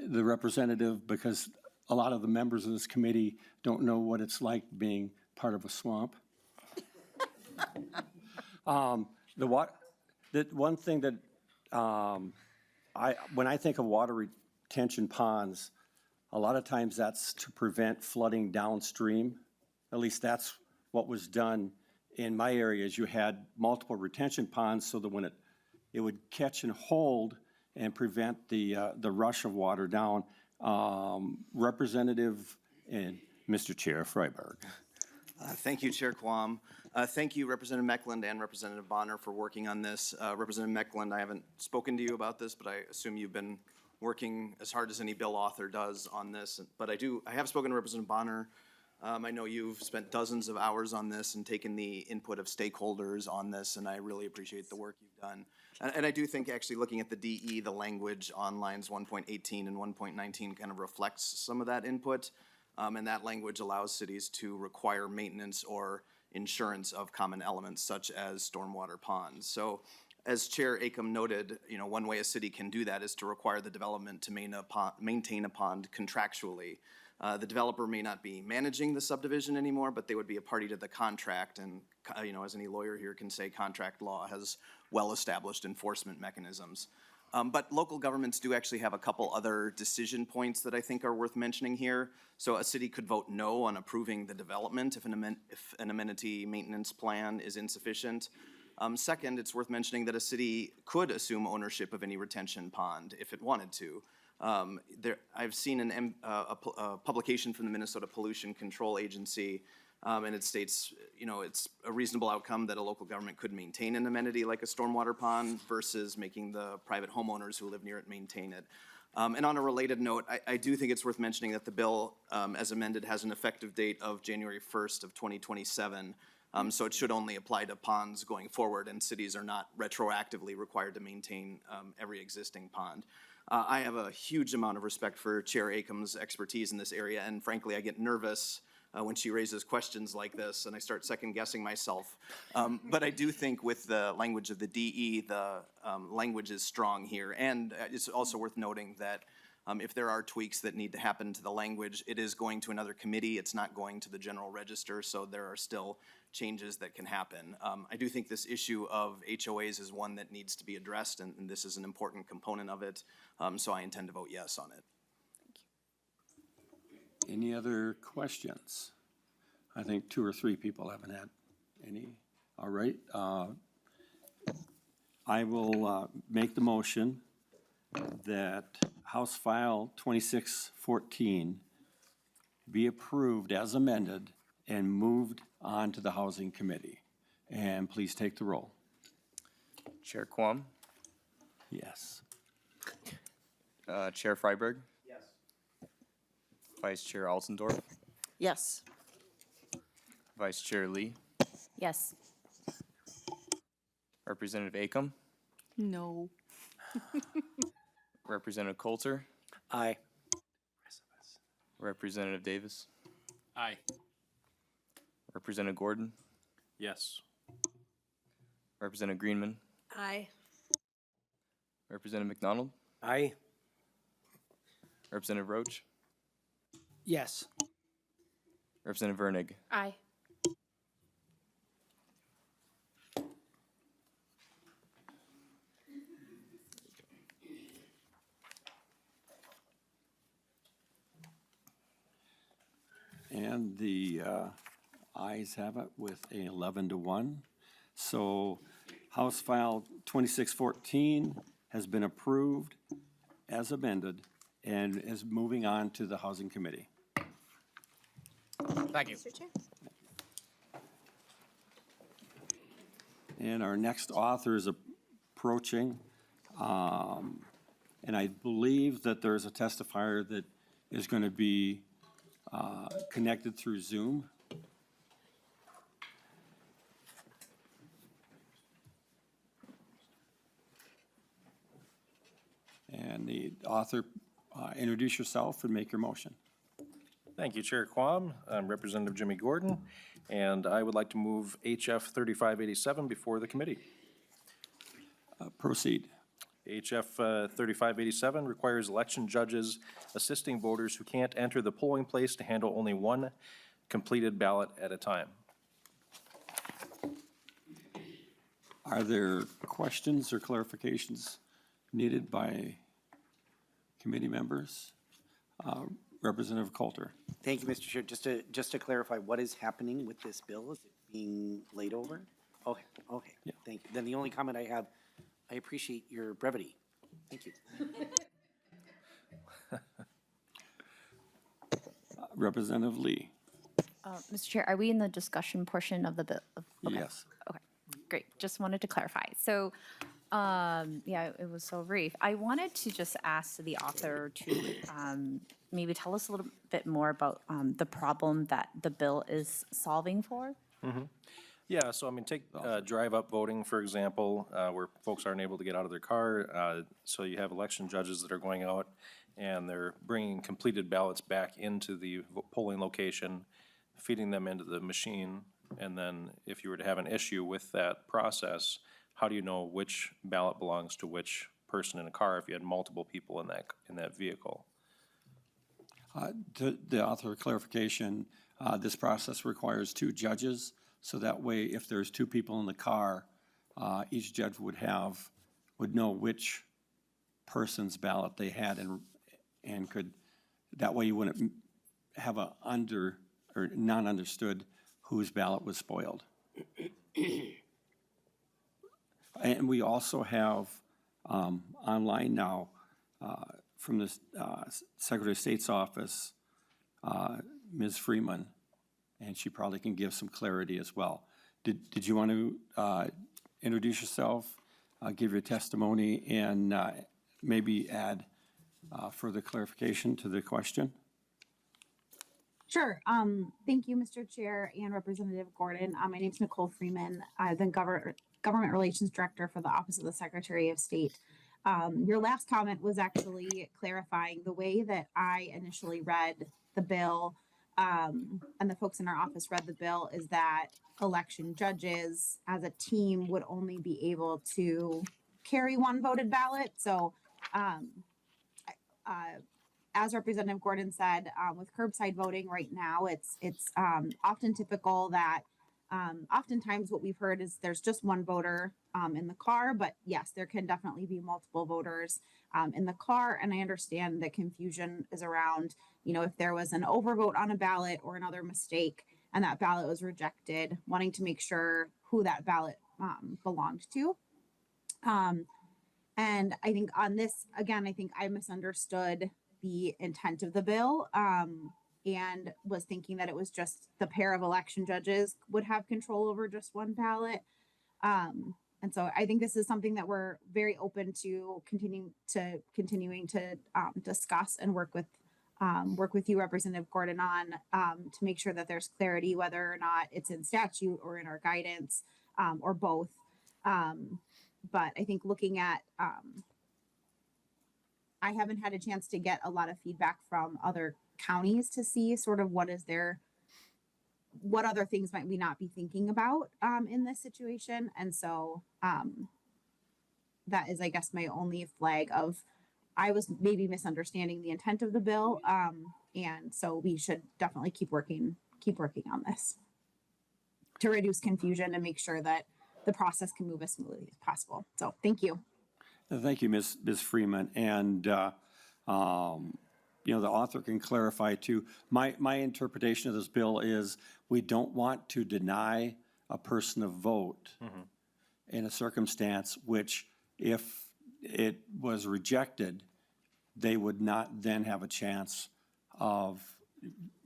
the representative, because a lot of the members of this committee don't know what it's like being part of a swamp. The one thing that when I think of water retention ponds, a lot of times that's to prevent flooding downstream. At least that's what was done in my areas. You had multiple retention ponds so that when it would catch and hold and prevent the rush of water down. Representative and Mr. Chair Freiberg. Thank you, Chair Quam. Thank you, Representative Mekeland and Representative Bonner, for working on this. Representative Mekeland, I haven't spoken to you about this, but I assume you've been working as hard as any bill author does on this. But I have spoken to Representative Bonner. I know you've spent dozens of hours on this and taken the input of stakeholders on this, and I really appreciate the work you've done. And I do think actually looking at the DE, the language on lines 1.18 and 1.19 kind of reflects some of that input. And that language allows cities to require maintenance or insurance of common elements such as stormwater ponds. As Chair Acom noted, one way a city can do that is to require the development to maintain a pond contractually. The developer may not be managing the subdivision anymore, but they would be a party to the contract. And, as any lawyer here can say, contract law has well-established enforcement mechanisms. But local governments do actually have a couple other decision points that I think are worth mentioning here. So a city could vote no on approving the development if an amenity maintenance plan is insufficient. Second, it's worth mentioning that a city could assume ownership of any retention pond if it wanted to. I've seen a publication from the Minnesota Pollution Control Agency, and it states, it's a reasonable outcome that a local government could maintain an amenity like a stormwater pond versus making the private homeowners who live near it maintain it. And on a related note, I do think it's worth mentioning that the bill, as amended, has an effective date of January 1st of 2027. So it should only apply to ponds going forward, and cities are not retroactively required to maintain every existing pond. I have a huge amount of respect for Chair Acom's expertise in this area, and frankly, I get nervous when she raises questions like this, and I start second-guessing myself. But I do think with the language of the DE, the language is strong here, and it's also worth noting that if there are tweaks that need to happen to the language, it is going to another committee. It's not going to the general register, so there are still changes that can happen. I do think this issue of HOAs is one that needs to be addressed, and this is an important component of it, so I intend to vote yes on it. Any other questions? I think 2 or 3 people haven't had any. All right. I will make the motion that House File 2614 be approved as amended and moved on to the Housing Committee. And please take the roll. Chair Quam, Yes. Chair Freiberg. Yes. Vice Chair Altendorf, Yes. Vice Chair Lee, Yes. Representative Acom, No. Representative Coulter, Aye. Representative Davis, Aye. Representative Gordon, Yes. Representative Greenman, Aye. Representative McDonald, Aye. Representative Roach, Yes. Representative Vernig. Aye. And the ayes have it with a 11-1. So House File 2614 has been approved as amended and is moving on to the Housing Committee. Thank you. Mr. Chair. And our next author is approaching. And I believe that there's a testifier that is going to be connected through Zoom. And the author, introduce yourself and make your motion. Thank you, Chair Quam. I'm Representative Jimmy Gordon, and I would like to move HF 3587 before the committee. Proceed. HF 3587 requires election judges assisting voters who can't enter the polling place to handle only one completed ballot at a time. Are there questions or clarifications needed by committee members? Representative Coulter. Thank you, Mr. Chair. Just to clarify, what is happening with this bill? Is it being laid over? Okay, thank you. Then the only comment I have, I appreciate your brevity. Thank you. Representative Lee. Mr. Chair, are we in the discussion portion of the bill? Okay. Yes. Okay, great. Just wanted to clarify. So, yeah, it was so brief. I wanted to just ask the author to maybe tell us a little bit more about the problem that the bill is solving for. Yeah, so I mean, take drive-up voting, for example, where folks aren't able to get out of their car. So you have election judges that are going out and they're bringing completed ballots back into the polling location, feeding them into the machine. And then if you were to have an issue with that process, how do you know which ballot belongs to which person in a car if you had multiple people in that vehicle? To the author of clarification, this process requires 2 judges. So that way, if there's 2 people in the car, each judge would know which person's ballot they had and could, that way you wouldn't have a non-understood whose ballot was spoiled. And we also have online now from the Secretary of State's office, Ms. Freeman, and she probably can give some clarity as well. Did you want to introduce yourself, give your testimony, and maybe add further clarification to the question? Sure. Thank you, Mr. Chair and Representative Gordon. My name is Nicole Freeman. I'm the Government Relations Director for the Office of the Secretary of State. Your last comment was actually clarifying the way that I initially read the bill, and the folks in our office read the bill, is that election judges as a team would only be able to carry 1 voted ballot. So as Representative Gordon said, with curbside voting right now, it's often typical that oftentimes what we've heard is there's just 1 voter in the car, but yes, there can definitely be multiple voters in the car. And I understand the confusion is around, if there was an overvote on a ballot or another mistake and that ballot was rejected, wanting to make sure who that ballot belonged to. And I think on this, again, I think I misunderstood the intent of the bill and was thinking that it was just the pair of election judges would have control over just 1 ballot. And so I think this is something that we're very open to continuing to discuss and work with you, Representative Gordon, on to make sure that there's clarity whether or not it's in statute or in our guidance or both. But I think looking at I haven't had a chance to get a lot of feedback from other counties to see sort of what other things might we not be thinking about in this situation. And so that is, I guess, my only flag of I was maybe misunderstanding the intent of the bill. And so we should definitely keep working on this to reduce confusion and make sure that the process can move as smoothly as possible. So thank you. Thank you, Ms. Freeman. And, the author can clarify too. My interpretation of this bill is we don't want to deny a person a vote in a circumstance which, if it was rejected, they would not then have a chance of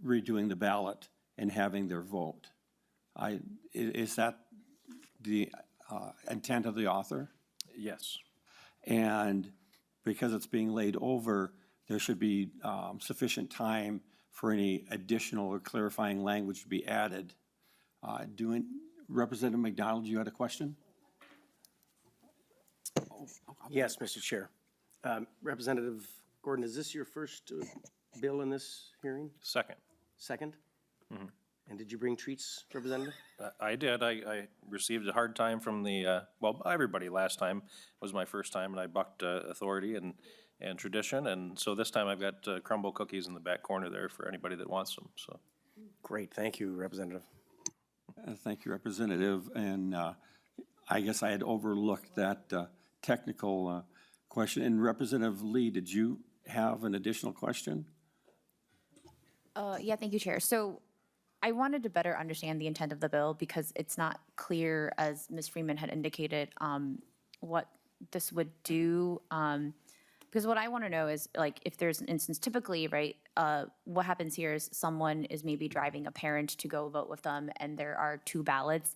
redoing the ballot and having their vote. Is that the intent of the author? Yes. And because it's being laid over, there should be sufficient time for any additional or clarifying language to be added. Representative McDonald, you had a question? Yes, Mr. Chair. Representative Gordon, is this your first bill in this hearing? Second. Second? And did you bring treats, Representative? I did. I received a hard time from everybody last time was my first time, and I bucked authority and tradition. And so this time I've got crumble cookies in the back corner there for anybody that wants them, so. Great, thank you, Representative. Thank you, Representative. And I guess I had overlooked that technical question. And Representative Lee, did you have an additional question? Yeah, thank you, Chair. So I wanted to better understand the intent of the bill because it's not clear, as Ms. Freeman had indicated, what this would do. Because what I want to know is, like, if there's an instance, typically, right, what happens here is someone is maybe driving a parent to go vote with them, and there are 2 ballots.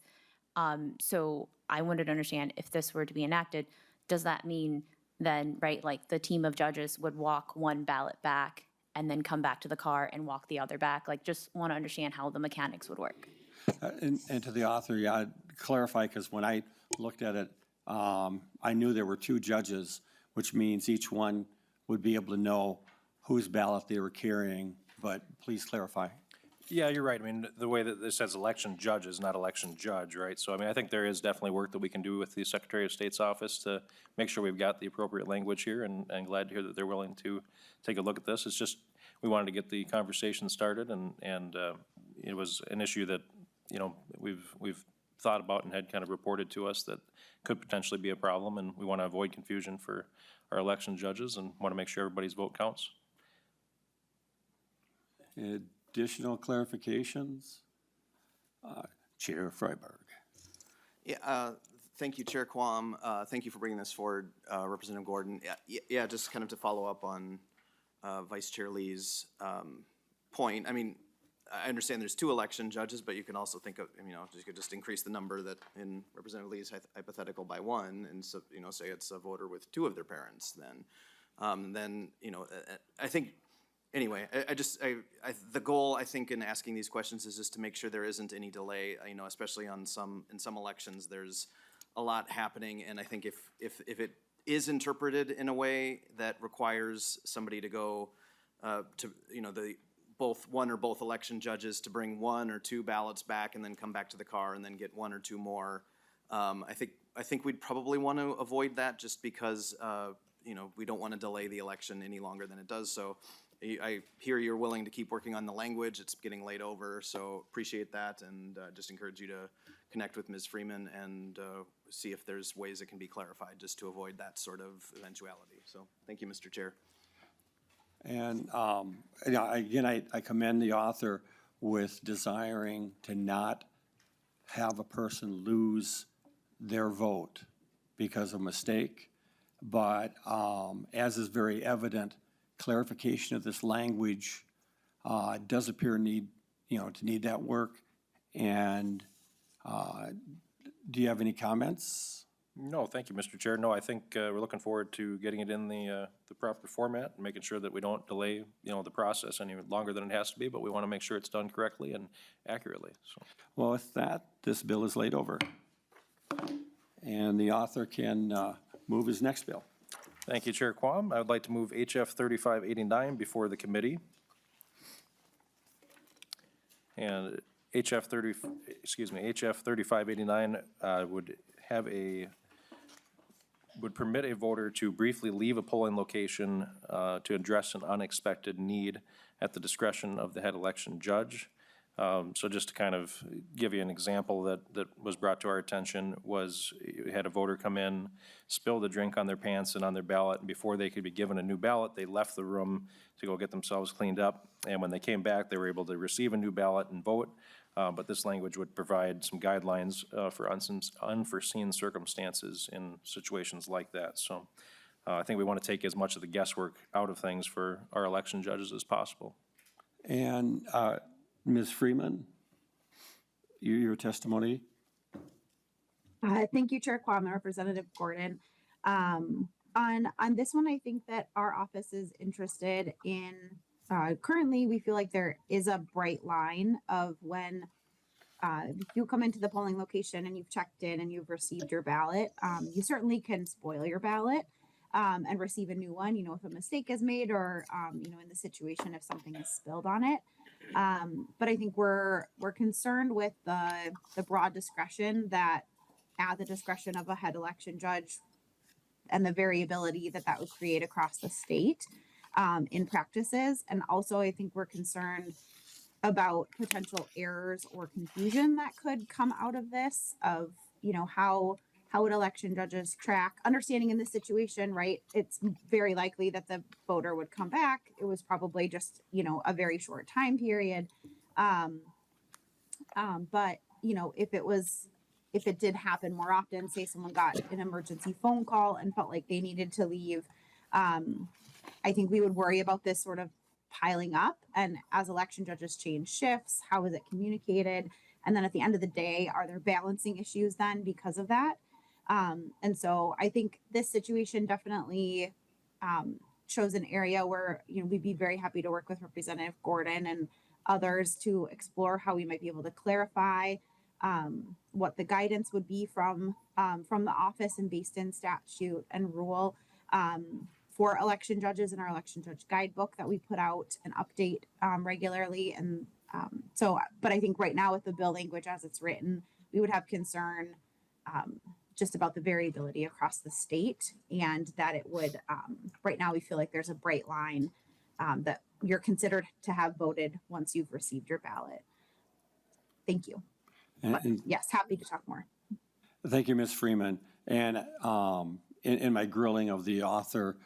So I wanted to understand if this were to be enacted, does that mean then, right, like, the team of judges would walk 1 ballot back and then come back to the car and walk the other back? Like, just want to understand how the mechanics would work. And to the author, yeah, I'd clarify, because when I looked at it, I knew there were 2 judges, which means each one would be able to know whose ballot they were carrying, but please clarify. Yeah, you're right. I mean, the way that this says election judges, not election judge, right? So, I mean, I think there is definitely work that we can do with the Secretary of State's office to make sure we've got the appropriate language here, and glad to hear that they're willing to take a look at this. It's just, we wanted to get the conversation started, and it was an issue that, you know, we've thought about and had kind of reported to us that could potentially be a problem, and we want to avoid confusion for our election judges and want to make sure everybody's vote counts. Additional clarifications? Chair Freiberg. Yeah, thank you, Chair Quam. Thank you for bringing this forward, Representative Gordon. Yeah, just kind of to follow up on Vice Chair Lee's point. I mean, I understand there's 2 election judges, but you can also think of, you know, you could just increase the number that in Representative Lee's hypothetical by 1, and so, you know, say it's a voter with 2 of their parents, then, you know, I think, anyway, the goal, I think, in asking these questions is just to make sure there isn't any delay, you know, especially in some elections, there's a lot happening, and I think if it is interpreted in a way that requires somebody to go to, you know, both one or both election judges to bring 1 or 2 ballots back and then come back to the car and then get 1 or 2 more, I think we'd probably want to avoid that, just because, you know, we don't want to delay the election any longer than it does. So I hear you're willing to keep working on the language. It's getting laid over, so appreciate that, and just encourage you to connect with Ms. Freeman and see if there's ways it can be clarified, just to avoid that sort of eventuality. So thank you, Mr. Chair. And, you know, again, I commend the author with desiring to not have a person lose their vote because of mistake. But as is very evident, clarification of this language does appear to need that work. And do you have any comments? No, thank you, Mr. Chair. No, I think we're looking forward to getting it in the proper format and making sure that we don't delay, you know, the process any longer than it has to be, but we want to make sure it's done correctly and accurately, so. Well, with that, this bill is laid over. And the author can move his next bill. Thank you, Chair Quam. I would like to move HF 3589 before the committee. And HF 3589 would permit a voter to briefly leave a polling location to address an unexpected need at the discretion of the head election judge. So just to kind of give you an example that was brought to our attention was you had a voter come in, spill the drink on their pants and on their ballot, and before they could be given a new ballot, they left the room to go get themselves cleaned up. And when they came back, they were able to receive a new ballot and vote. But this language would provide some guidelines for unforeseen circumstances in situations like that. So I think we want to take as much of the guesswork out of things for our election judges as possible. And Ms. Freeman, your testimony? Thank you, Chair Quam and Representative Gordon. On this one, I think that our office is interested in, currently, we feel like there is a bright line of when if you come into the polling location and you've checked in and you've received your ballot, you certainly can spoil your ballot and receive a new one, you know, if a mistake is made or, you know, in the situation if something is spilled on it. But I think we're concerned with the broad discretion that at the discretion of a head election judge and the variability that would create across the state in practices. And also I think we're concerned about potential errors or confusion that could come out of this, of, you know, how how would election judges track? Understanding in this situation, right, it's very likely that the voter would come back. It was probably just, you know, a very short time period. But, you know, if it did happen more often, say someone got an emergency phone call and felt like they needed to leave, I think we would worry about this sort of piling up. And as election judges change shifts, how is it communicated? And then at the end of the day, are there balancing issues then because of that? And so I think this situation definitely shows an area where, you know, we'd be very happy to work with Representative Gordon and others to explore how we might be able to clarify what the guidance would be from the office and based in statute and rule for election judges in our election judge guidebook that we put out and update regularly. And but I think right now with the bill language as it's written, we would have concern just about the variability across the state, and that it would, right now we feel like there's a bright line that you're considered to have voted once you've received your ballot. Thank you. But yes, happy to talk more. Thank you, Ms. Freeman. And in my grilling of the author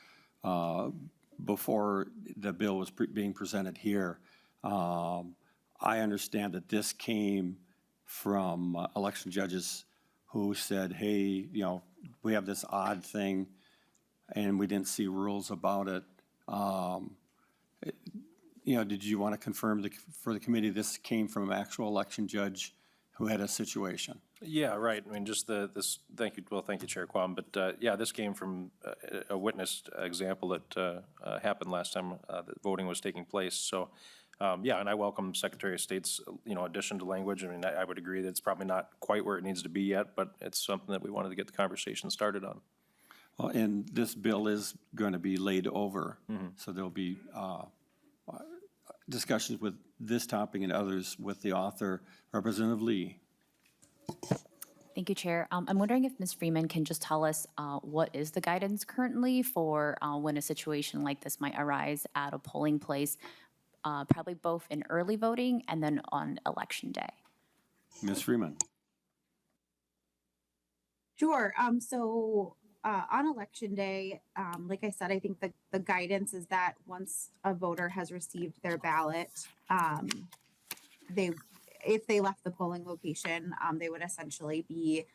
before the bill was being presented here, I understand that this came from election judges who said, hey, you know, we have this odd thing and we didn't see rules about it. You know, did you want to confirm for the committee this came from an actual election judge who had a situation? Yeah, right. I mean, just thank you, well, thank you, Chair Quam, but yeah, this came from a witnessed example that happened last time that voting was taking place. So, yeah, and I welcome Secretary of State's, you know, addition to language. I mean, I would agree that it's probably not quite where it needs to be yet, but it's something that we wanted to get the conversation started on. Well, and this bill is going to be laid over, so there'll be discussions with this topic and others with the author, Representative Lee. Thank you, Chair. I'm wondering if Ms. Freeman can just tell us what is the guidance currently for when a situation like this might arise at a polling place, probably both in early voting and then on Election Day. Ms. Freeman. Sure. So on Election Day, like I said, I think the guidance is that once a voter has received their ballot, if they left the polling location, they would essentially be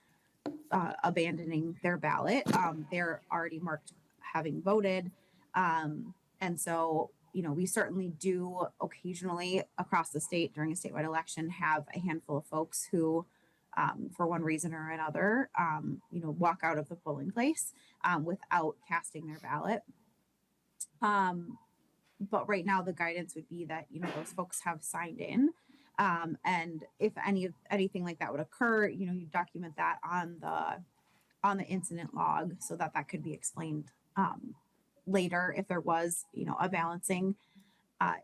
abandoning their ballot. They're already marked having voted. And so, you know, we certainly do occasionally across the state during a statewide election have a handful of folks who, for one reason or another, you know, walk out of the polling place without casting their ballot. But right now the guidance would be that, you know, those folks have signed in. And if anything like that would occur, you know, you document that on the incident log so that could be explained later if there was, you know, a balancing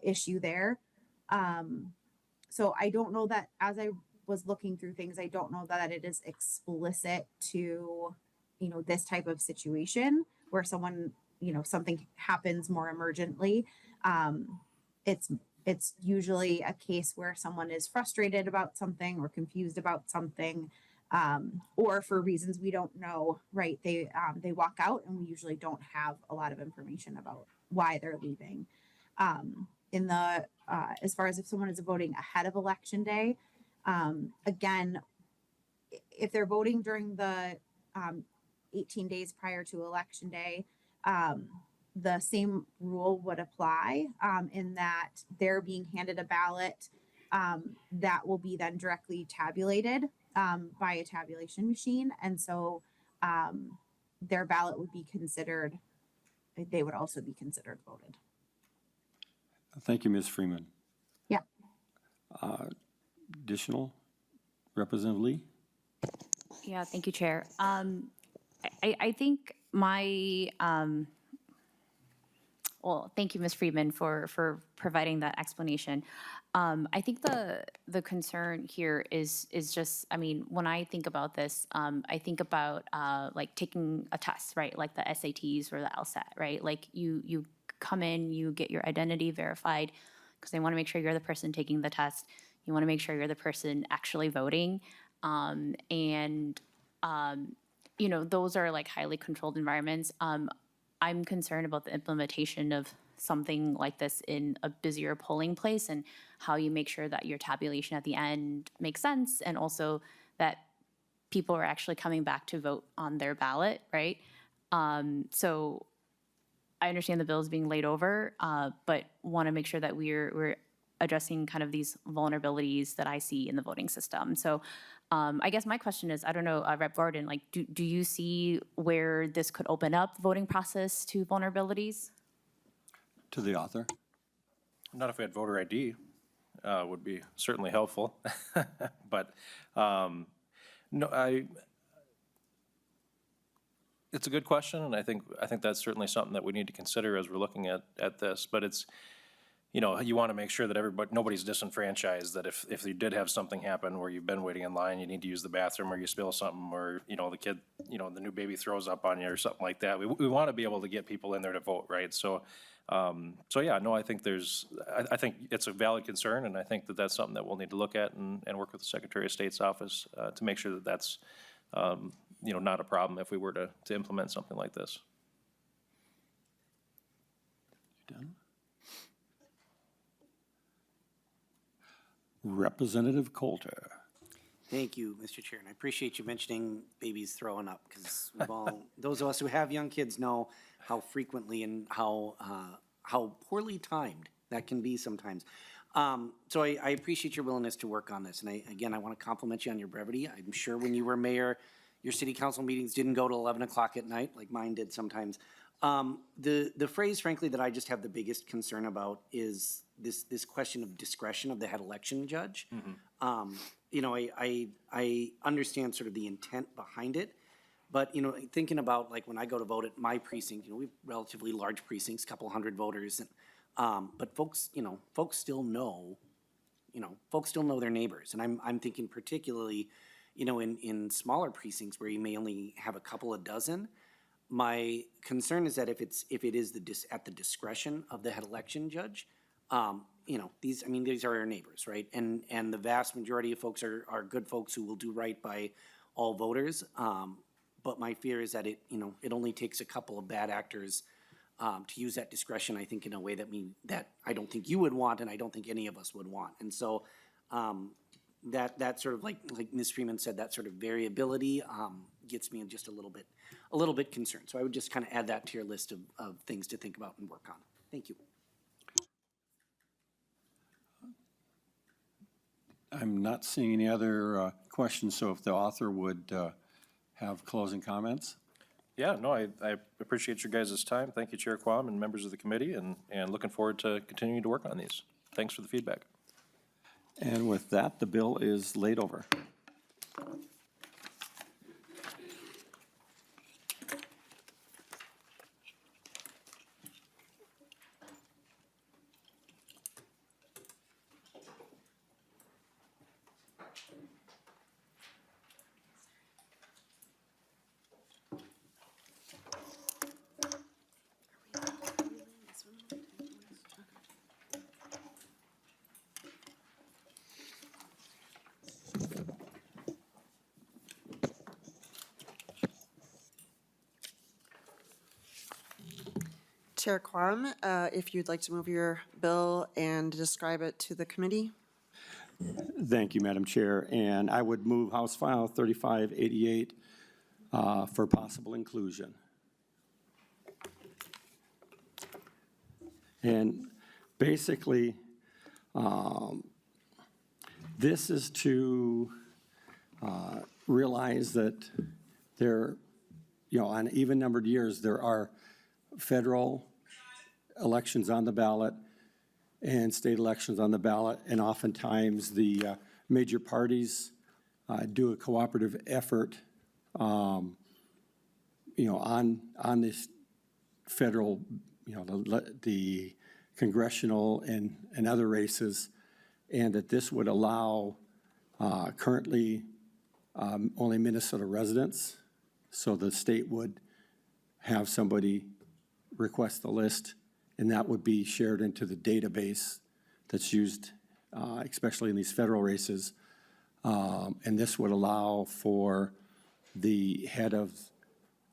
issue there. So I don't know that, as I was looking through things, I don't know that it is explicit to, you know, this type of situation where someone, you know, something happens more emergently. It's usually a case where someone is frustrated about something or confused about something, or for reasons we don't know, right? They walk out, and we usually don't have a lot of information about why they're leaving. As far as if someone is voting ahead of Election Day, again, if they're voting during the 18 days prior to Election Day, the same rule would apply in that they're being handed a ballot that will be then directly tabulated by a tabulation machine. And so their ballot would be considered, they would also be considered voted. Thank you, Ms. Freeman. Yeah. Additional, Representative Lee? Yeah, thank you, Chair. I think my, well, thank you, Ms. Freeman, for providing that explanation. I think the concern here is just, I mean, when I think about this, I think about like taking a test, right? Like the SATs or the LSAT, right? Like you come in, you get your identity verified because they want to make sure you're the person taking the test. You want to make sure you're the person actually voting. those are like highly controlled environments. I'm concerned about the implementation of something like this in a busier polling place and how you make sure that your tabulation at the end makes sense and also that people are actually coming back to vote on their ballot, right? So I understand the bill is being laid over, but want to make sure that we're addressing kind of these vulnerabilities that I see in the voting system. So I guess my question is, I don't know, Rep. Gordon, like, do you see where this could open up the voting process to vulnerabilities? To the author. Not if we had voter ID, would be certainly helpful. But, no, it's a good question, and I think that's certainly something that we need to consider as we're looking at this. But it's, you want to make sure that nobody's disenfranchised, that if you did have something happen where you've been waiting in line, you need to use the bathroom, or you spill something, or, the kid, the new baby throws up on you or something like that. We want to be able to get people in there to vote, right? So, yeah, no, I think I think it's a valid concern, and I think that that's something that we'll need to look at and work with the Secretary of State's office to make sure that that's, not a problem if we were to implement something like this. Done. Representative Coulter. Thank you, Mr. Chair, and I appreciate you mentioning babies throwing up, because those of us who have young kids know how frequently and how poorly timed that can be sometimes. So I appreciate your willingness to work on this, and I want to compliment you on your brevity. I'm sure when you were mayor, your city council meetings didn't go to 11 o'clock at night like mine did sometimes. The phrase, frankly, that I just have the biggest concern about is this question of discretion of the head election judge. I understand sort of the intent behind it, but, thinking about like when I go to vote at my precinct, we have relatively large precincts, couple hundred voters, and, but folks still know, their neighbors. And I'm thinking particularly, in smaller precincts where you may only have a couple of dozen. My concern is that if it is at the discretion of the head election judge, these are our neighbors, right? And the vast majority of folks are good folks who will do right by all voters. But my fear is that it only takes a couple of bad actors to use that discretion, I think, in a way that I don't think you would want, and I don't think any of us would want. And so that sort of like Ms. Freeman said, that sort of variability gets me just a little bit concerned. So I would just kind of add that to your list of things to think about and work on. Thank you. I'm not seeing any other questions, so if the author would have closing comments. Yeah, no, I appreciate your guys' time. Thank you, Chair Quam and members of the committee, and looking forward to continuing to work on these. Thanks for the feedback. And with that, the bill is laid over. Chair Quam, if you'd like to move your bill and describe it to the committee. Thank you, Madam Chair. And I would move House File 3588 for possible inclusion. And basically, this is to realize that there, on even-numbered years, there are federal elections on the ballot and state elections on the ballot, and oftentimes the major parties do a cooperative effort, on this federal, the congressional and other races, and that this would allow currently only Minnesota residents, so the state would have somebody request the list, and that would be shared into the database that's used, especially in these federal races. And this would allow for the head of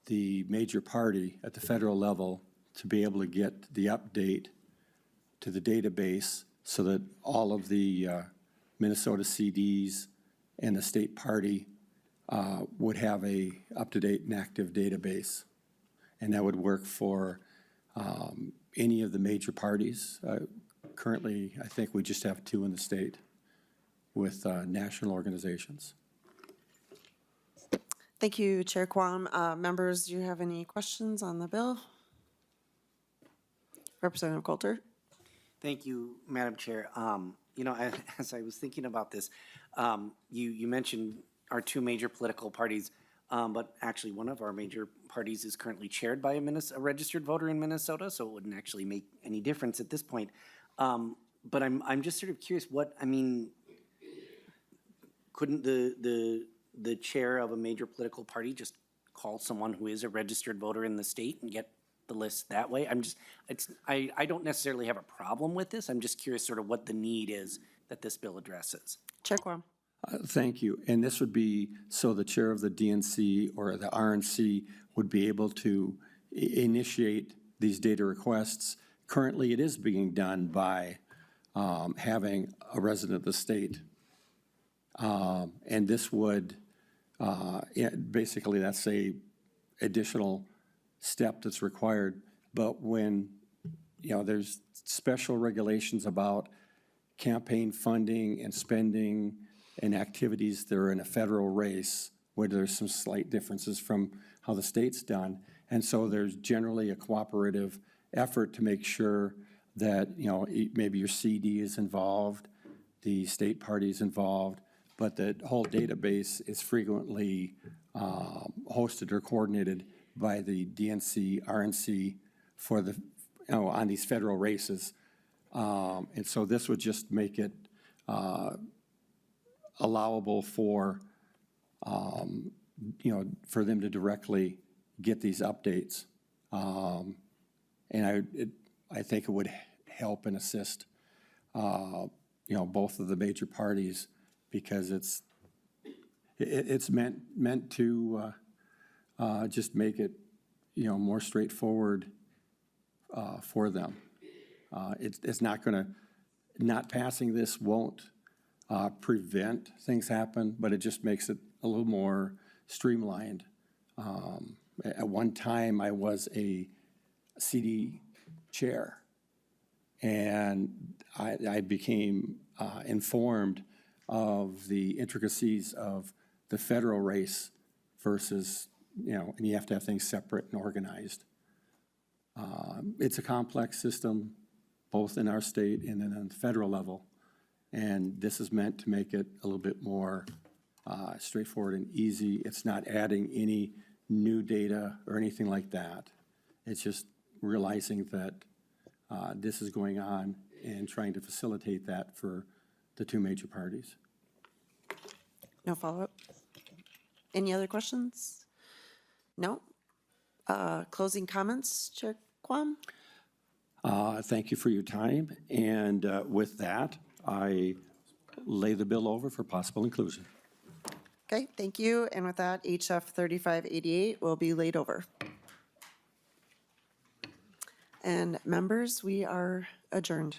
the major party at the federal level to be able to get the update to the database so that all of the Minnesota CDs and the state party would have a up-to-date and active database. And that would work for any of the major parties. Currently, I think we just have 2 in the state with national organizations. Thank you, Chair Quam. Members, do you have any questions on the bill? Representative Coulter? Thank you, Madam Chair. You know, as I was thinking about this, you mentioned our 2 major political parties, but actually one of our major parties is currently chaired by a registered voter in Minnesota, so it wouldn't actually make any difference at this point. But I'm just sort of curious couldn't the chair of a major political party just call someone who is a registered voter in the state and get the list that way? I don't necessarily have a problem with this. I'm just curious sort of what the need is that this bill addresses. Chair Quam? Thank you. And this would be, so the chair of the DNC or the RNC would be able to initiate these data requests. Currently, it is being done by having a resident of the state. And this would, basically, that's a additional step that's required. But when, there's special regulations about campaign funding and spending and activities that are in a federal race, where there's some slight differences from how the state's done. And so there's generally a cooperative effort to make sure that, maybe your CD is involved, the state party is involved, but the whole database is frequently hosted or coordinated by the DNC, RNC for the, on these federal races. And so this would just make it allowable for, for them to directly get these updates. And I think it would help and assist, both of the major parties, because it's meant to just make it, more straightforward for them. It's not going to, not passing this won't prevent things happen, but it just makes it a little more streamlined. At one time, I was a CD chair, and I became informed of the intricacies of the federal race versus, and you have to have things separate and organized. It's a complex system, both in our state and then on the federal level. And this is meant to make it a little bit more straightforward and easy. It's not adding any new data or anything like that. It's just realizing that this is going on and trying to facilitate that for the 2 major parties. No follow-up? Any other questions? No? Closing comments, Chair Quam? Thank you for your time. And with that, I lay the bill over for possible inclusion. Okay, thank you. And with that, HF 3588 will be laid over. And members, we are adjourned.